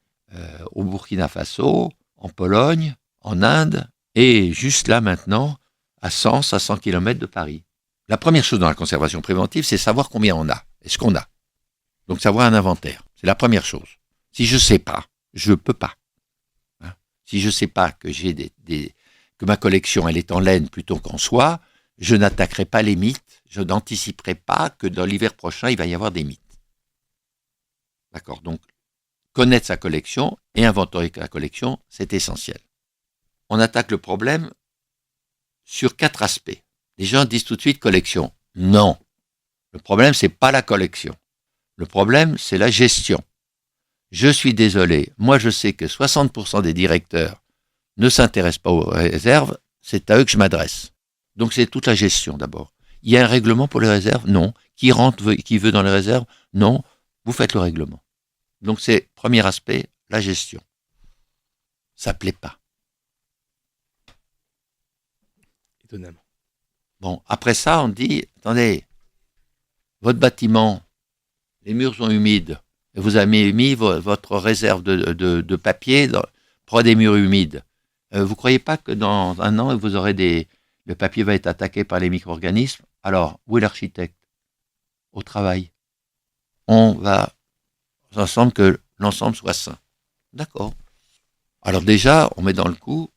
au Burkina Faso, en Pologne, en Inde, et juste là maintenant, à 100 km de Paris. La première chose dans la conservation préventive, c'est savoir combien on a, et ce qu'on a. Donc savoir un inventaire, c'est la première chose. Si je ne sais pas, je ne peux pas. Si je ne sais pas que que ma collection elle est en laine plutôt qu'en soie, je n'attaquerai pas les mythes, je n'anticiperai pas que dans l'hiver prochain, il va y avoir des mythes. D'accord? Donc, connaître sa collection et inventorier la collection, c'est essentiel. On attaque le problème sur 4 aspects. Les gens disent tout de suite collection. Non. Le problème, c'est pas la collection. Le problème, c'est la gestion. Je suis désolé. Moi, je sais que 60% des directeurs ne s'intéressent pas aux réserves. C'est à eux que je m'adresse. Donc, c'est toute la gestion d'abord. Il y a un règlement pour les réserves? Non. Qui veut dans les réserves? Non. Vous faites le règlement. Donc, c'est premier aspect, la gestion. Ça ne plaît pas. Étonnamment. Bon, après ça, on dit, attendez, votre bâtiment, les murs sont humides, et vous avez mis votre réserve de papier près des murs humides. Vous ne croyez pas que dans 1 an, le papier va être attaqué par les micro-organismes? Alors, où est l'architecte? Au travail. On va ensemble que l'ensemble soit sain. D'accord. Alors déjà, on met dans le coup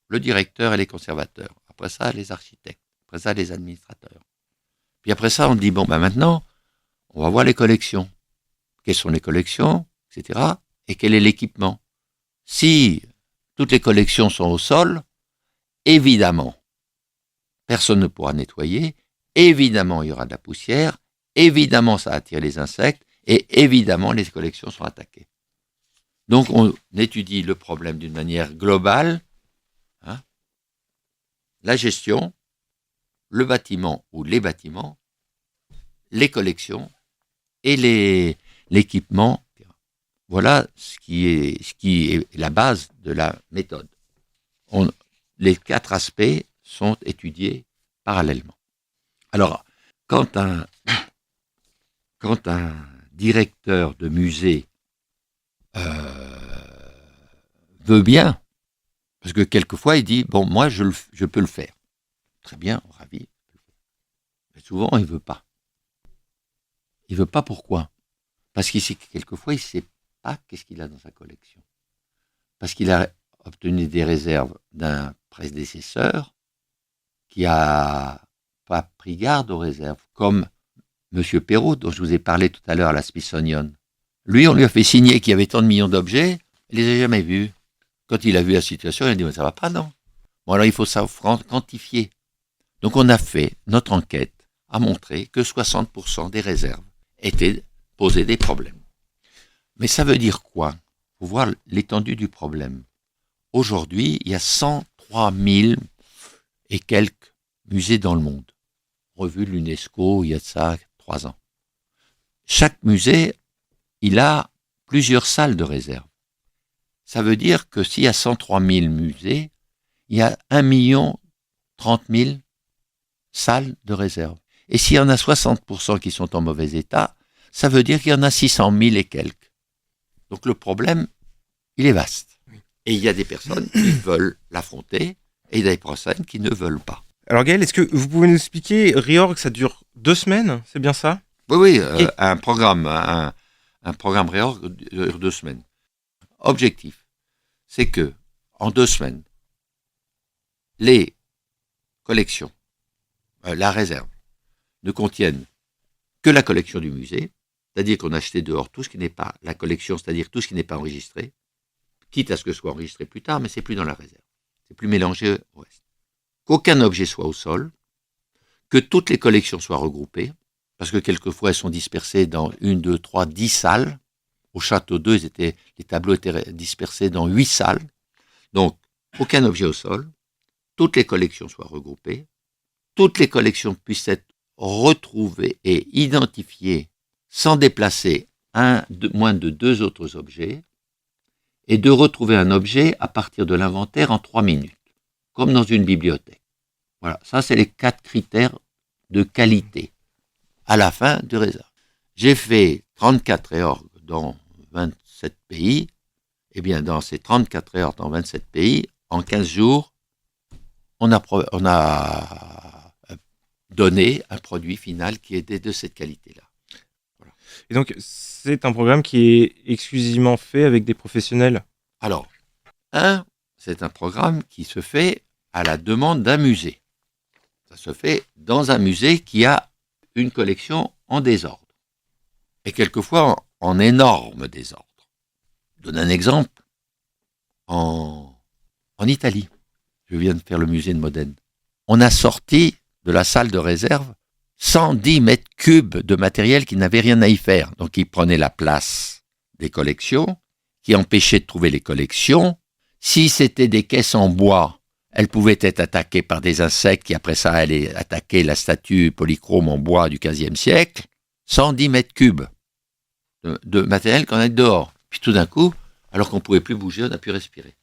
le directeur et les conservateurs. Après ça, les architectes. après ça, les administrateurs. Puis après ça, on dit, bon, maintenant, on va voir les collections. Quelles sont les collections, etc. Et quel est l'équipement. Si toutes les collections sont au sol, évidemment, personne ne pourra nettoyer, évidemment, il y aura de la poussière, évidemment, ça attire les insectes, et évidemment, les collections sont attaquées. Donc, on étudie le problème d'une manière globale, la gestion, le bâtiment ou les bâtiments, les collections et l'équipement. Voilà ce qui est la base de la méthode. Les 4 aspects sont étudiés parallèlement. Alors, quand un directeur de musée veut bien, parce que quelquefois il dit, bon, moi je peux le faire. Très bien, ravi. Mais souvent il veut pas. Il veut pas pourquoi? Parce qu'il sait que quelquefois il sait pas qu'est-ce qu'il a dans sa collection. Parce qu'il a obtenu des réserves d'un prédécesseur qui a pas pris garde aux réserves, comme M. Perrault, dont je vous ai parlé tout à l'heure à la Smithsonian. Lui, on lui a fait signer qu'il y avait tant de millions d'objets, il les a jamais vus. Quand il a vu la situation, il a dit, mais ça va pas, non? Bon, alors il faut ça quantifier. Donc on a fait, notre enquête a montré que 60% des réserves posaient des problèmes. Mais ça veut dire quoi? Il faut voir l'étendue du problème. Aujourd'hui, il y a 103 000 et quelques musées dans le monde. Revue de l'UNESCO, il y a de ça 3 ans. Chaque musée, il a plusieurs salles de réserve. Ça veut dire que s'il y a 103 000 musées, il y a 1 030 000 salles de réserve. Et s'il y en a 60% qui sont en mauvais état, ça veut dire qu'il y en a 600 000 et quelques. Donc le problème, il est vaste. Et il y a des personnes qui veulent l'affronter et des personnes qui ne veulent pas. Alors Gaël, est-ce que vous pouvez nous expliquer, Reorg, ça dure 2 semaines, c'est bien ça? Oui, un programme Reorg dure 2 semaines. Objectif, c'est que en 2 semaines, les collections, la réserve, ne contiennent que la collection du musée, c'est-à-dire qu'on a acheté dehors tout ce qui n'est pas la collection, c'est-à-dire tout ce qui n'est pas enregistré, quitte à ce que ce soit enregistré plus tard, mais c'est plus dans la réserve. C'est plus mélangé au reste. Qu'aucun objet soit au sol, que toutes les collections soient regroupées, parce que quelquefois elles sont dispersées dans 1, 2, 3, 10 salles. Au château 2, les tableaux étaient dispersés dans 8 salles. Donc, aucun objet au sol, toutes les collections soient regroupées, toutes les collections puissent être retrouvées et identifiées sans déplacer moins de 2 autres objets, et de retrouver un objet à partir de l'inventaire en 3 minutes, comme dans une bibliothèque. Voilà, ça c'est les 4 critères de qualité à la fin de réserve. J'ai fait 34 réorgs dans 27 pays, et bien dans ces 34 réorgs dans 27 pays, en 15 jours, on a donné un produit final qui était de cette qualité-là. Voilà. Et donc, c'est un programme qui est exclusivement fait avec des professionnels? Alors, c'est un programme qui se fait à la demande d'un musée. Ça se fait dans un musée qui a une collection en désordre. Et quelquefois en énorme désordre. Je donne un exemple. En Italie, je viens de faire le musée de Modène. On a sorti de la salle de réserve 110 mètres cubes de matériel qui n'avait rien à y faire. Donc, il prenait la place des collections, qui empêchait de trouver les collections. Si c'était des caisses en bois, elles pouvaient être attaquées par des insectes qui, après ça, allaient attaquer la statue polychrome en bois du XVe siècle. 110 mètres cubes de matériel qu'on a dehors. Puis tout d'un coup, alors qu'on ne pouvait plus bouger, on a pu respirer.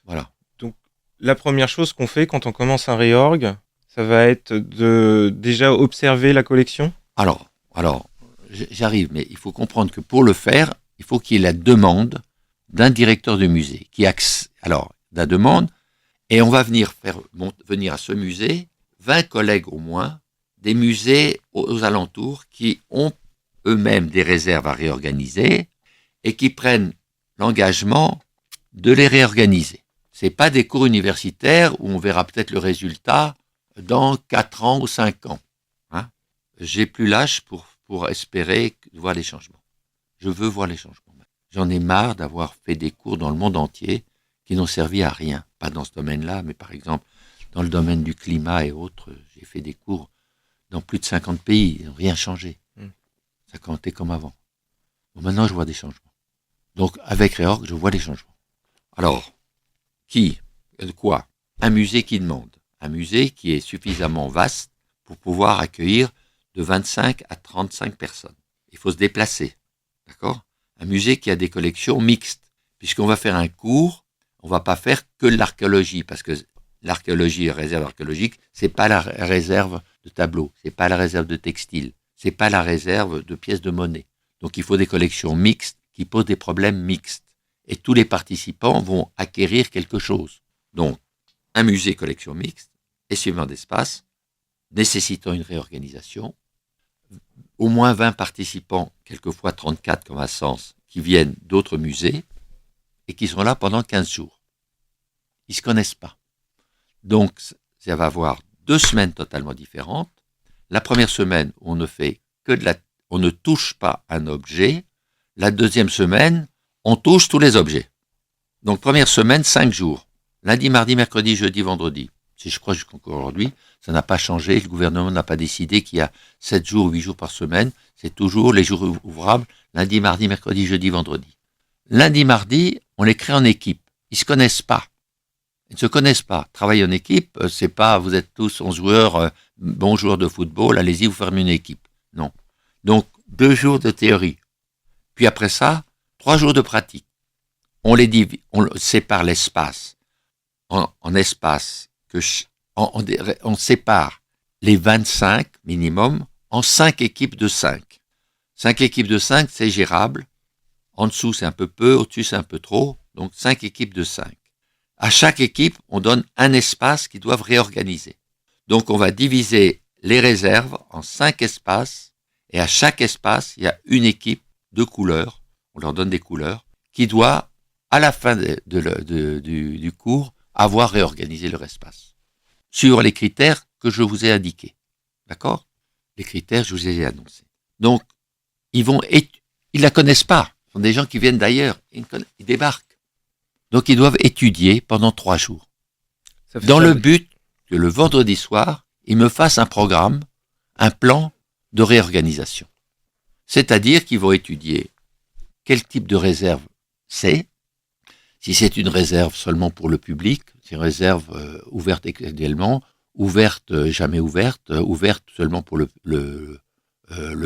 Voilà. Donc, la première chose qu'on fait quand on commence un réorg, ça va être de déjà observer la collection? Alors, j'arrive, mais il faut comprendre que pour le faire, il faut qu'il y ait la demande d'un directeur de musée. Alors, la demande, et on va venir à ce musée 20 collègues au moins, des musées aux alentours qui ont eux-mêmes des réserves à réorganiser et qui prennent l'engagement de les réorganiser. C'est pas des cours universitaires où on verra peut-être le résultat dans 4 ans ou 5 ans. Hein. J'ai plus l'âge pour espérer voir les changements. Je veux voir les changements. J'en ai marre d'avoir fait des cours dans le monde entier qui n'ont servi à rien. Pas dans ce domaine-là, mais par exemple, dans le domaine du climat et autres, j'ai fait des cours dans plus de 50 pays. Ils n'ont rien changé. Ça comptait comme avant. Bon, maintenant, je vois des changements. Donc, avec Réorg, je vois des changements. Alors, quoi? Un musée qui demande. Un musée qui est suffisamment vaste pour pouvoir accueillir de 25 à 35 personnes. Il faut se déplacer. D'accord? Un musée qui a des collections mixtes. Puisqu'on va faire un cours, on va pas faire que l'archéologie, parce que l'archéologie, réserve archéologique, c'est pas la réserve de tableaux, c'est pas la réserve de textiles, c'est pas la réserve de pièces de monnaie. Donc il faut des collections mixtes qui posent des problèmes mixtes. Et tous les participants vont acquérir quelque chose. Donc, un musée collection mixte, essuyement d'espace, nécessitant une réorganisation, au moins 20 participants, quelquefois 34 comme à Sens, qui viennent d'autres musées et qui sont là pendant 15 jours. Ils ne se connaissent pas. Donc, ça va avoir 2 semaines totalement différentes. La première semaine, on ne touche pas un objet. La deuxième semaine, on touche tous les objets. Donc, première semaine, 5 jours. Lundi, mardi, mercredi, jeudi, vendredi. Si je crois jusqu'aujourd'hui, ça n'a pas changé. Le gouvernement n'a pas décidé qu'il y a 7 jours ou 8 jours par semaine. C'est toujours les jours ouvrables, lundi, mardi, mercredi, jeudi, vendredi. Lundi, mardi, on les crée en équipe. Ils ne se connaissent pas. Ils ne se connaissent pas. Travailler en équipe, c'est pas vous êtes tous 11 joueurs, bons joueurs de football, allez-y, vous formez une équipe. Non. Donc, 2 jours de théorie. Puis après ça, 3 jours de pratique. On sépare l'espace en espaces. On sépare les 25 minimum en 5 équipes de 5. 5 équipes de 5, c'est gérable. En dessous, c'est un peu peu, au-dessus, c'est un peu trop. Donc, 5 équipes de 5. À chaque équipe, on donne un espace qu'ils doivent réorganiser. Donc, on va diviser les réserves en 5 espaces. Et à chaque espace, il y a une équipe de couleurs. On leur donne des couleurs qui doit, à la fin du cours, avoir réorganisé leur espace. Sur les critères que je vous ai indiqués. D'accord? Les critères, je vous ai annoncés. Donc, ils la connaissent pas. Ce sont des gens qui viennent d'ailleurs. Ils débarquent. Donc, ils doivent étudier pendant 3 jours. Dans le but que le vendredi soir, ils me fassent un programme, un plan de réorganisation. C'est-à-dire qu'ils vont étudier quel type de réserve c'est, si c'est une réserve seulement pour le public, c'est une réserve ouverte exceptionnellement, ouverte, jamais ouverte, ouverte seulement pour le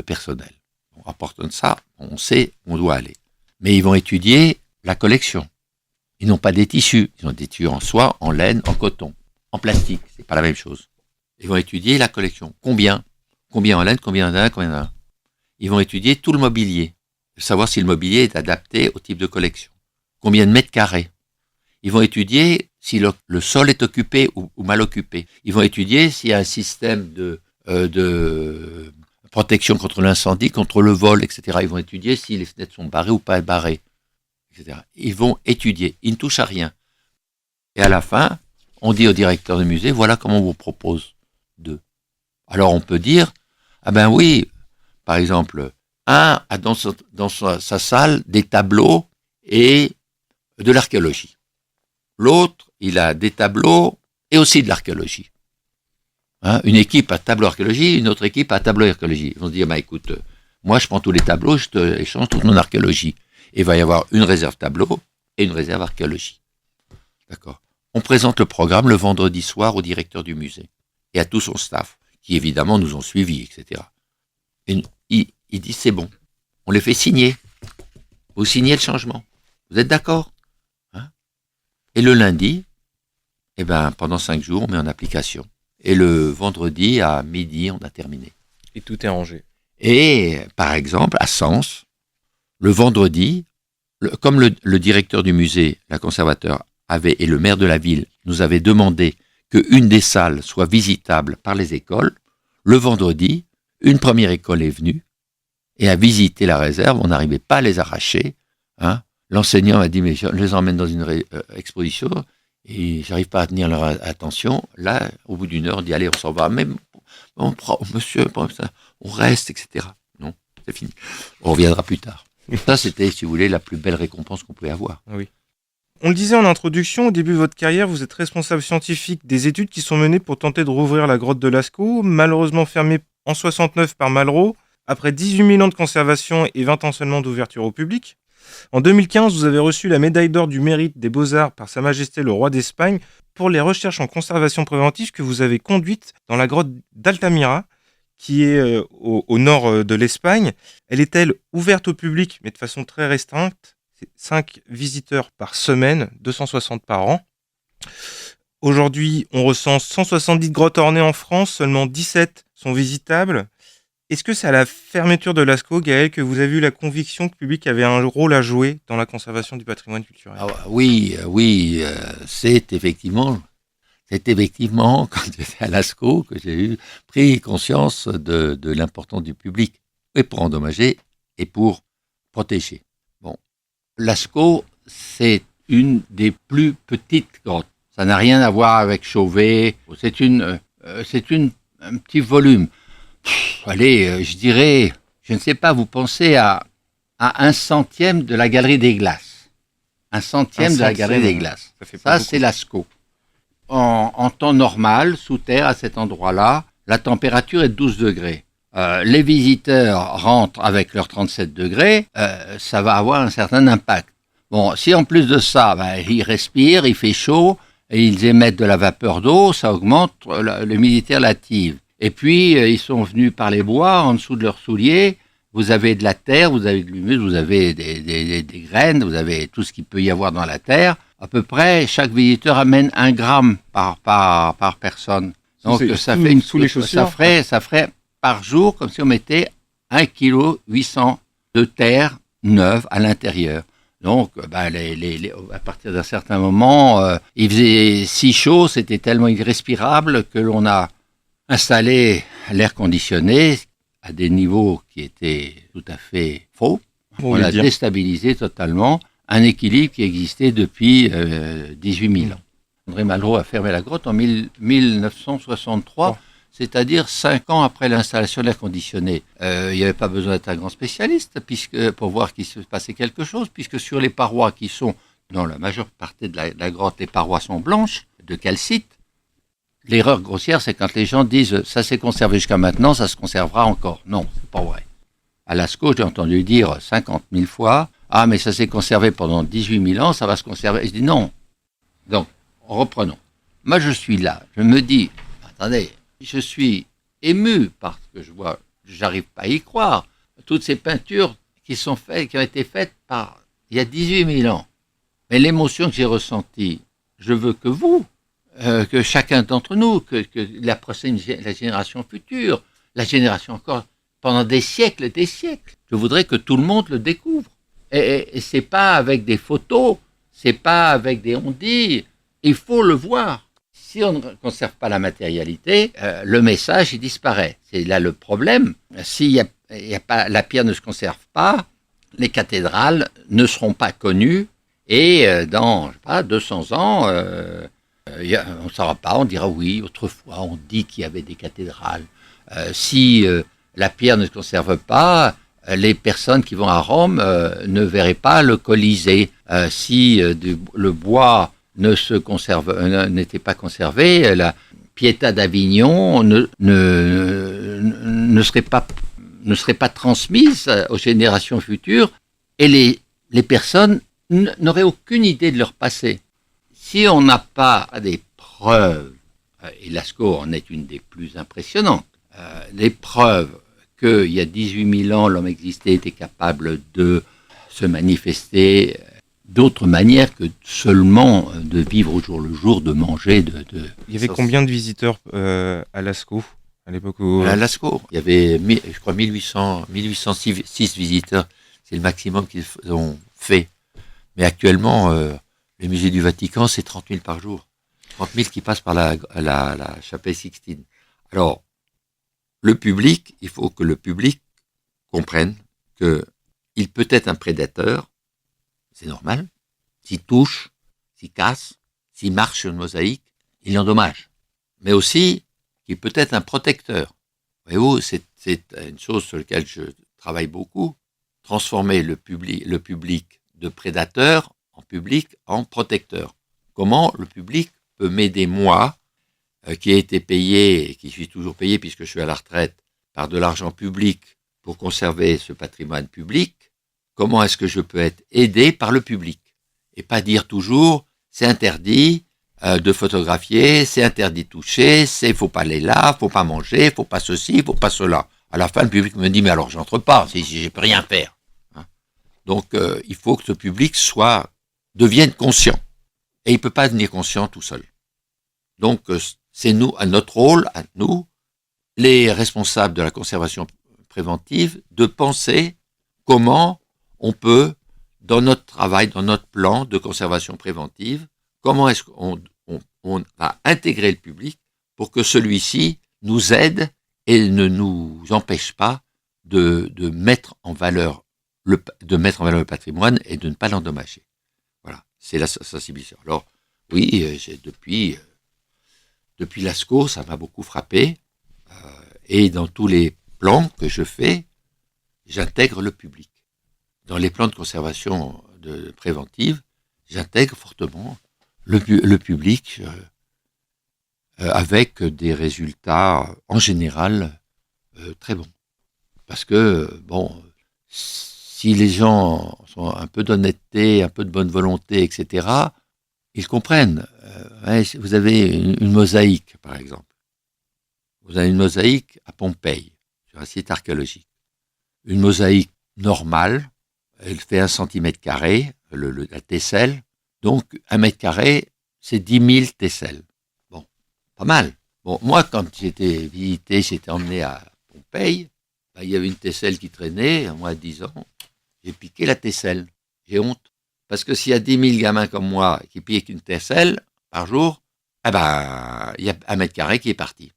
personnel. En partant de ça, on sait où on doit aller. Mais ils vont étudier la collection. Ils n'ont pas des tissus. Ils ont des tissus en soie, en laine, en coton, en plastique. C'est pas la même chose. Ils vont étudier la collection. Combien en laine, combien en laine, combien en laine. Ils vont étudier tout le mobilier. Savoir si le mobilier est adapté au type de collection. Combien de mètres carrés. Ils vont étudier si le sol est occupé ou mal occupé. Ils vont étudier s'il y a un système de protection contre l'incendie, contre le vol, etc. Ils vont étudier si les fenêtres sont barrées ou pas barrées, etc. Ils vont étudier. Ils ne touchent à rien. Et à la fin, on dit au directeur du musée, voilà comment on vous propose d'eux. Alors on peut dire, ah ben oui, par exemple, un a dans sa salle des tableaux et de l'archéologie. L'autre, il a des tableaux et aussi de l'archéologie. Une équipe a tableau archéologie, une autre équipe a tableau archéologie. Ils vont se dire, écoute, moi je prends tous les tableaux, je te échange toute mon archéologie. Et il va y avoir une réserve tableau et une réserve archéologie. D'accord. On présente le programme le vendredi soir au directeur du musée et à tout son staff, qui évidemment nous ont suivis, etc. Et il dit, c'est bon. On les fait signer. Vous signez le changement. Vous êtes d'accord? Et le lundi, pendant 5 jours, on met en application. Et le vendredi, à midi, on a terminé. Et tout est rangé. Et, par exemple, à Sens, le vendredi, comme le directeur du musée, la conservateur, et le maire de la ville nous avaient demandé qu'une des salles soit visitable par les écoles, le vendredi, une première école est venue et a visité la réserve. On n'arrivait pas à les arracher. L'enseignant a dit, mais je les emmène dans une exposition. et j'arrive pas à tenir leur attention. Là, au bout d'une heure, on dit allez, on s'en va. Même monsieur, on reste, etc. Non, c'est fini. On reviendra plus tard. Ça, c'était, si vous voulez, la plus belle récompense qu'on pouvait avoir. Oui. On le disait en introduction, au début de votre carrière, vous êtes responsable scientifique des études qui sont menées pour tenter de rouvrir la grotte de Lascaux, malheureusement fermée en 69 par Malraux, après 18 000 ans de conservation et 20 ans seulement d'ouverture au public. En 2015, vous avez reçu la médaille d'or du mérite des Beaux-Arts par Sa Majesté le Roi d'Espagne pour les recherches en conservation préventive que vous avez conduites dans la grotte d'Altamira, qui est au nord de l'Espagne. Elle est-elle ouverte au public, mais de façon très restreinte? 5 visiteurs par semaine, 260 par an. Aujourd'hui, on recense 170 grottes ornées en France, seulement 17 sont visitables. Est-ce que c'est à la fermeture de Lascaux, Gaël, que vous avez eu la conviction que le public avait un rôle à jouer dans la conservation du patrimoine culturel? Oui, c'est effectivement quand j'étais à Lascaux que j'ai pris conscience de l'importance du public, et pour endommager et pour protéger. Lascaux, c'est une des plus petites grottes. Ça n'a rien à voir avec Chauvet. C'est un petit volume. Je dirais, je ne sais pas, vous pensez à 1/100 de la Galerie des Glaces. 1/100 de la Galerie des Glaces. Ça c'est Lascaux. En temps normal, sous terre, à cet endroit-là, la température est de 12 degrés. Les visiteurs rentrent avec leurs 37 degrés, ça va avoir un certain impact. Bon, si en plus de ça, ils respirent, il fait chaud, et ils émettent de la vapeur d'eau, ça augmente l'humidité relative. Et puis, ils sont venus par les bois, en dessous de leurs souliers, vous avez de la terre, vous avez de l'humus, vous avez des graines, vous avez tout ce qu'il peut y avoir dans la terre. À peu près, chaque visiteur amène 1 gramme par personne. Donc, ça ferait par jour, comme si on mettait 1,8 kg de terre neuve à l'intérieur. Donc, à partir d'un certain moment, il faisait si chaud, c'était tellement irrespirable que l'on a installé l'air conditionné à des niveaux qui étaient tout à fait faux. On a déstabilisé totalement un équilibre qui existait depuis 18 000 ans. André Malraux a fermé la grotte en 1963. C'est-à-dire 5 ans après l'installation de l'air conditionné. Il n'y avait pas besoin d'être un grand spécialiste pour voir qu'il se passait quelque chose, puisque sur les parois qui sont, dans la majeure partie de la grotte, les parois sont blanches, de calcite. L'erreur grossière, c'est quand les gens disent « ça s'est conservé jusqu'à maintenant, ça se conservera encore ». Non, c'est pas vrai. À Lascaux, j'ai entendu dire 50 000 fois « ah, mais ça s'est conservé pendant 18 000 ans, ça va se conserver ». Je dis non. Donc, reprenons. Moi, je suis là, je me dis « attendez ». Je suis ému par ce que je vois. J'arrive pas à y croire. Toutes ces peintures qui ont été faites il y a 18 000 ans. Mais l'émotion que j'ai ressentie, je veux que vous, que chacun d'entre nous, que la génération future, la génération encore, pendant des siècles et des siècles, je voudrais que tout le monde le découvre. Et c'est pas avec des photos, c'est pas avec des on-dit, il faut le voir. Si on ne conserve pas la matérialité, le message il disparaît. C'est là le problème. Si la pierre ne se conserve pas, les cathédrales ne seront pas connues et dans 200 ans, on ne saura pas. On dira oui, autrefois on dit qu'il y avait des cathédrales. Si la pierre ne se conserve pas, les personnes qui vont à Rome ne verraient pas le Colisée. Si le bois n'était pas conservé, la Pietà d'Avignon ne serait pas transmise aux générations futures et les personnes n'auraient aucune idée de leur passé. Si on n'a pas des preuves, et Lascaux en est une des plus impressionnantes, des preuves qu'il y a 18 000 ans, l'homme existait, était capable de se manifester d'autres manières que seulement de vivre au jour le jour, de manger, Il y avait combien de visiteurs à Lascaux à l'époque À Lascaux, il y avait, je crois, 1806 visiteurs. C'est le maximum qu'ils ont fait. Mais actuellement, le musée du Vatican, c'est 30 000 par jour. 30 000 qui passent par la chapelle Sixtine. Alors, le public, il faut que le public comprenne qu'il peut être un prédateur, c'est normal, s'il touche, s'il casse, s'il marche sur une mosaïque, il l'endommage. Mais aussi, qu'il peut être un protecteur. Voyez-vous, c'est une chose sur laquelle je travaille beaucoup, transformer le public de prédateur en public en protecteur. Comment le public peut m'aider, moi, qui ai été payé, et qui suis toujours payé puisque je suis à la retraite, par de l'argent public pour conserver ce patrimoine public, comment est-ce que je peux être aidé par le public? Et pas dire toujours, c'est interdit de photographier, c'est interdit de toucher, faut pas aller là, faut pas manger, faut pas ceci, faut pas cela. À la fin, le public me dit, mais alors j'entre pas, si je peux rien faire. Hein? Donc, il faut que ce public devienne conscient. Et il peut pas devenir conscient tout seul. Donc, c'est nous, à notre rôle, à nous, les responsables de la conservation préventive, de penser comment on peut, dans notre travail, dans notre plan de conservation préventive, comment est-ce qu'on va intégrer le public pour que celui-ci nous aide et ne nous empêche pas de mettre en valeur le patrimoine et de ne pas l'endommager. Voilà, c'est la sensibilisation. Alors, oui, depuis l'ASCO, ça m'a beaucoup frappé. Et dans tous les plans que je fais, j'intègre le public. Dans les plans de conservation préventive, j'intègre fortement le public avec des résultats en général très bons. Parce que, bon, si les gens sont un peu d'honnêteté, un peu de bonne volonté, etc., ils comprennent. Vous avez une mosaïque, par exemple. Vous avez une mosaïque à Pompéi, sur un site archéologique. Une mosaïque normale, elle fait 1 cm², la tesselle. Donc, 1 m², c'est 10 000 tesselles. Bon, pas mal. Bon, moi, quand j'étais emmené à Pompéi, il y avait une tesselle qui traînait, moi, à 10 ans, j'ai piqué la tesselle. J'ai honte. Parce que s'il y a 10 000 gamins comme moi qui piquent une tesselle par jour, il y a 1 m² qui est parti.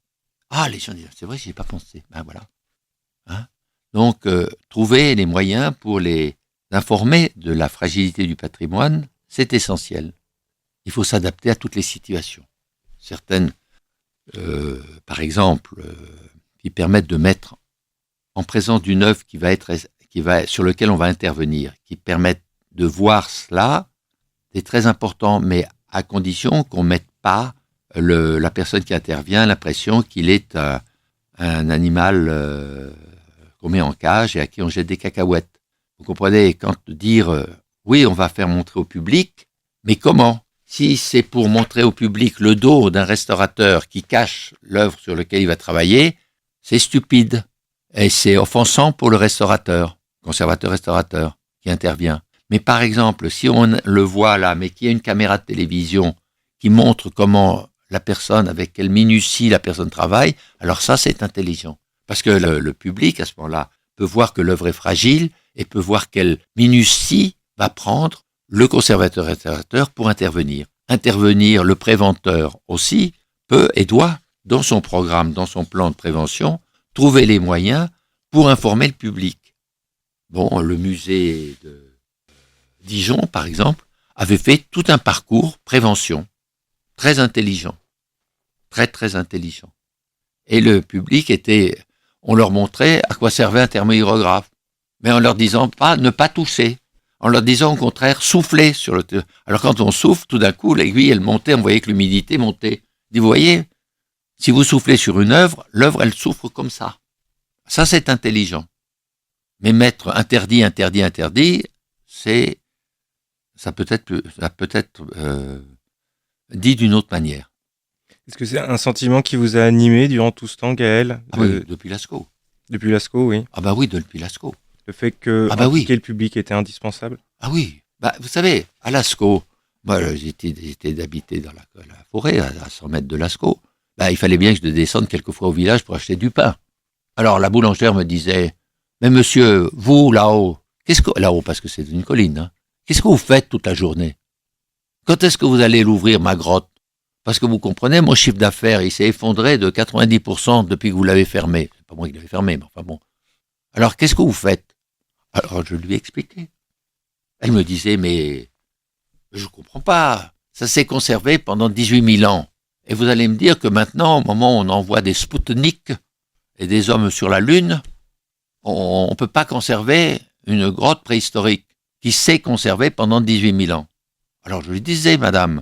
Ah, les gens disent, c'est vrai, j'y ai pas pensé. Ben voilà. Hein? Donc, trouver les moyens pour les informer de la fragilité du patrimoine, c'est essentiel. Il faut s'adapter à toutes les situations. Certaines, par exemple, qui permettent de mettre en présence d'une œuvre sur laquelle on va intervenir, qui permettent de voir cela, c'est très important, mais à condition qu'on ne mette pas la personne qui intervient l'impression qu'il est un animal qu'on met en cage et à qui on jette des cacahuètes. Vous comprenez, quand dire oui, on va faire montrer au public, mais comment? Si c'est pour montrer au public le dos d'un restaurateur qui cache l'œuvre sur laquelle il va travailler, c'est stupide et c'est offensant pour le conservateur-restaurateur qui intervient. Mais par exemple, si on le voit là, mais qu'il y a une caméra de télévision qui montre comment la personne, avec quelle minutie la personne travaille, alors ça, c'est intelligent. Parce que le public, à ce moment-là, peut voir que l'œuvre est fragile et peut voir quelle minutie va prendre le conservateur-restaurateur pour intervenir. Intervenir, le préventeur aussi, peut et doit, dans son programme, dans son plan de prévention, trouver les moyens pour informer le public. Bon, le musée de Dijon, par exemple, avait fait tout un parcours prévention, très intelligent, très très intelligent. Et le public on leur montrait à quoi servait un thermohydrographe, mais en leur disant ne pas toucher, en leur disant au contraire souffler sur le. Alors quand on souffle, tout d'un coup l'aiguille elle montait, on voyait que l'humidité montait. Vous voyez, si vous soufflez sur une œuvre, l'œuvre elle souffre comme ça. Ça c'est intelligent. Mais mettre interdit, ça peut être dit d'une autre manière. Est-ce que c'est un sentiment qui vous a animé durant tout ce temps, Gaël? Oui, depuis l'ASCO. Depuis l'ASCO, oui. Ah bah oui, depuis l'ASCO. Le fait que impliquer le public était indispensable. Ah oui, vous savez, à l'ASCO, moi j'étais d'habiter dans la forêt, à 100 mètres de l'ASCO. Il fallait bien que je descende quelquefois au village pour acheter du pain. Alors la boulangère me disait, mais monsieur, vous là-haut, là-haut parce que c'est une colline, hein, qu'est-ce que vous faites toute la journée? Quand est-ce que vous allez l'ouvrir, ma grotte? Parce que vous comprenez, mon chiffre d'affaires, il s'est effondré de 90% depuis que vous l'avez fermé. C'est pas moi qui l'avais fermé, mais enfin bon. Alors, qu'est-ce que vous faites? Alors, je lui ai expliqué. Elle me disait, mais je comprends pas. ça s'est conservé pendant 18 000 ans. Et vous allez me dire que maintenant, au moment où on envoie des Spoutniks et des hommes sur la Lune, on ne peut pas conserver une grotte préhistorique qui s'est conservée pendant 18 000 ans. Alors je lui disais, madame,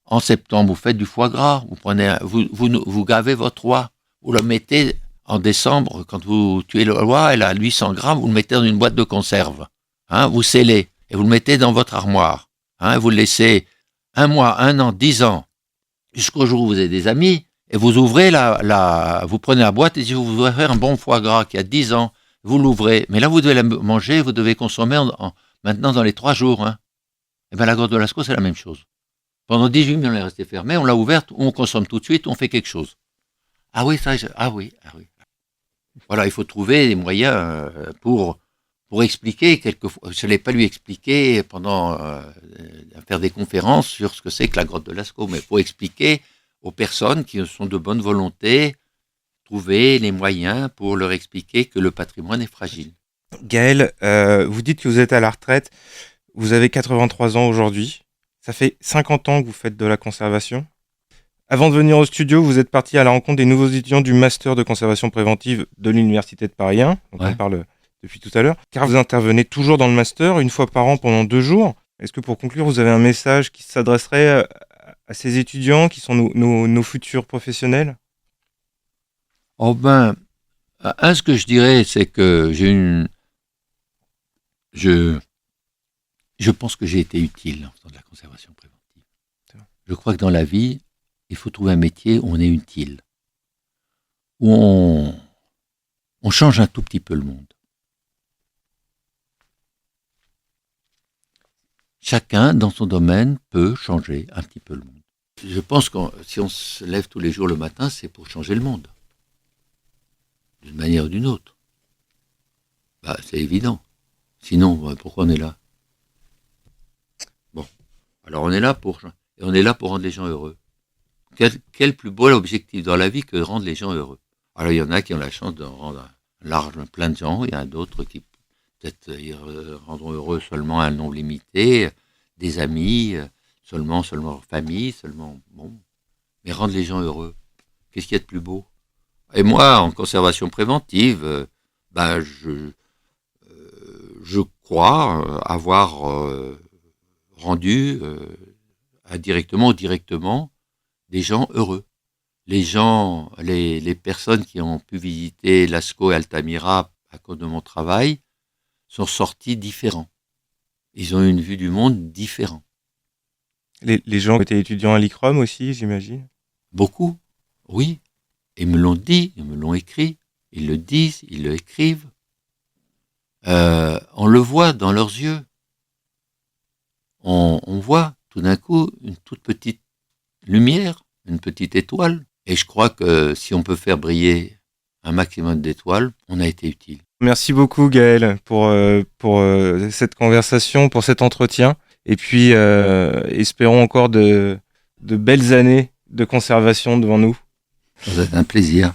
en septembre, vous faites du foie gras, vous gavez votre oie, vous le mettez en décembre, quand vous tuez l'oie, elle a 800 grammes, vous le mettez dans une boîte de conserve, vous scellez, et vous le mettez dans votre armoire, vous le laissez 1 mois, 1 an, 10 ans, jusqu'au jour où vous avez des amis, et vous ouvrez vous prenez la boîte, et si vous voulez faire un bon foie gras qui a 10 ans, vous l'ouvrez, mais là vous devez la manger, vous devez consommer maintenant dans les 3 jours. Et bien la grotte de Lascaux, c'est la même chose. Pendant 18 000 ans, elle est restée fermée, on l'a ouverte, on consomme tout de suite, on fait quelque chose. Ah oui, ah oui. Voilà, il faut trouver des moyens pour expliquer quelquefois. Je ne l'ai pas lui expliqué pendant faire des conférences sur ce que c'est que la grotte de Lascaux, mais il faut expliquer aux personnes qui sont de bonne volonté, trouver les moyens pour leur expliquer que le patrimoine est fragile. Gaël, vous dites que vous êtes à la retraite, vous avez 83 ans aujourd'hui, ça fait 50 ans que vous faites de la conservation. Avant de venir au studio, vous êtes parti à la rencontre des nouveaux étudiants du Master de conservation préventive de l'Université de Paris 1, dont on parle depuis tout à l'heure, car vous intervenez toujours dans le Master, une fois par an pendant 2 jours. Est-ce que pour conclure, vous avez un message qui s'adresserait à ces étudiants qui sont nos futurs professionnels ? Ce que je dirais, c'est que je pense que j'ai été utile en faisant de la conservation préventive. Je crois que dans la vie, il faut trouver un métier où on est utile, où on change un tout petit peu le monde. Chacun, dans son domaine, peut changer un petit peu le monde. Je pense que si on se lève tous les jours le matin, c'est pour changer le monde, d'une manière ou d'une autre. C'est évident. Sinon, pourquoi on est là ? Bon, alors on est là pour rendre les gens heureux. Quel plus beau objectif dans la vie que de rendre les gens heureux. Alors il y en a qui ont la chance de rendre plein de gens, il y en a d'autres qui peut-être rendront heureux seulement un nombre limité, des amis, seulement leur famille, mais rendre les gens heureux. Qu'est-ce qu'il y a de plus beau ? Et moi, en conservation préventive, je crois avoir rendu indirectement ou directement des gens heureux. Les personnes qui ont pu visiter Lascaux et Altamira à cause de mon travail sont sortis différents. Ils ont eu une vue du monde différente. Les gens qui étaient étudiants à l'ICROM aussi, j'imagine ? Beaucoup, oui. Ils me l'ont dit, ils me l'ont écrit, ils le disent, ils le écrivent. On le voit dans leurs yeux. On voit tout d'un coup une toute petite lumière, une petite étoile. Et je crois que si on peut faire briller un maximum d'étoiles, on a été utile. Merci beaucoup Gaël pour cette conversation, pour cet entretien. Et puis espérons encore de belles années de conservation devant nous. Ça va être un plaisir.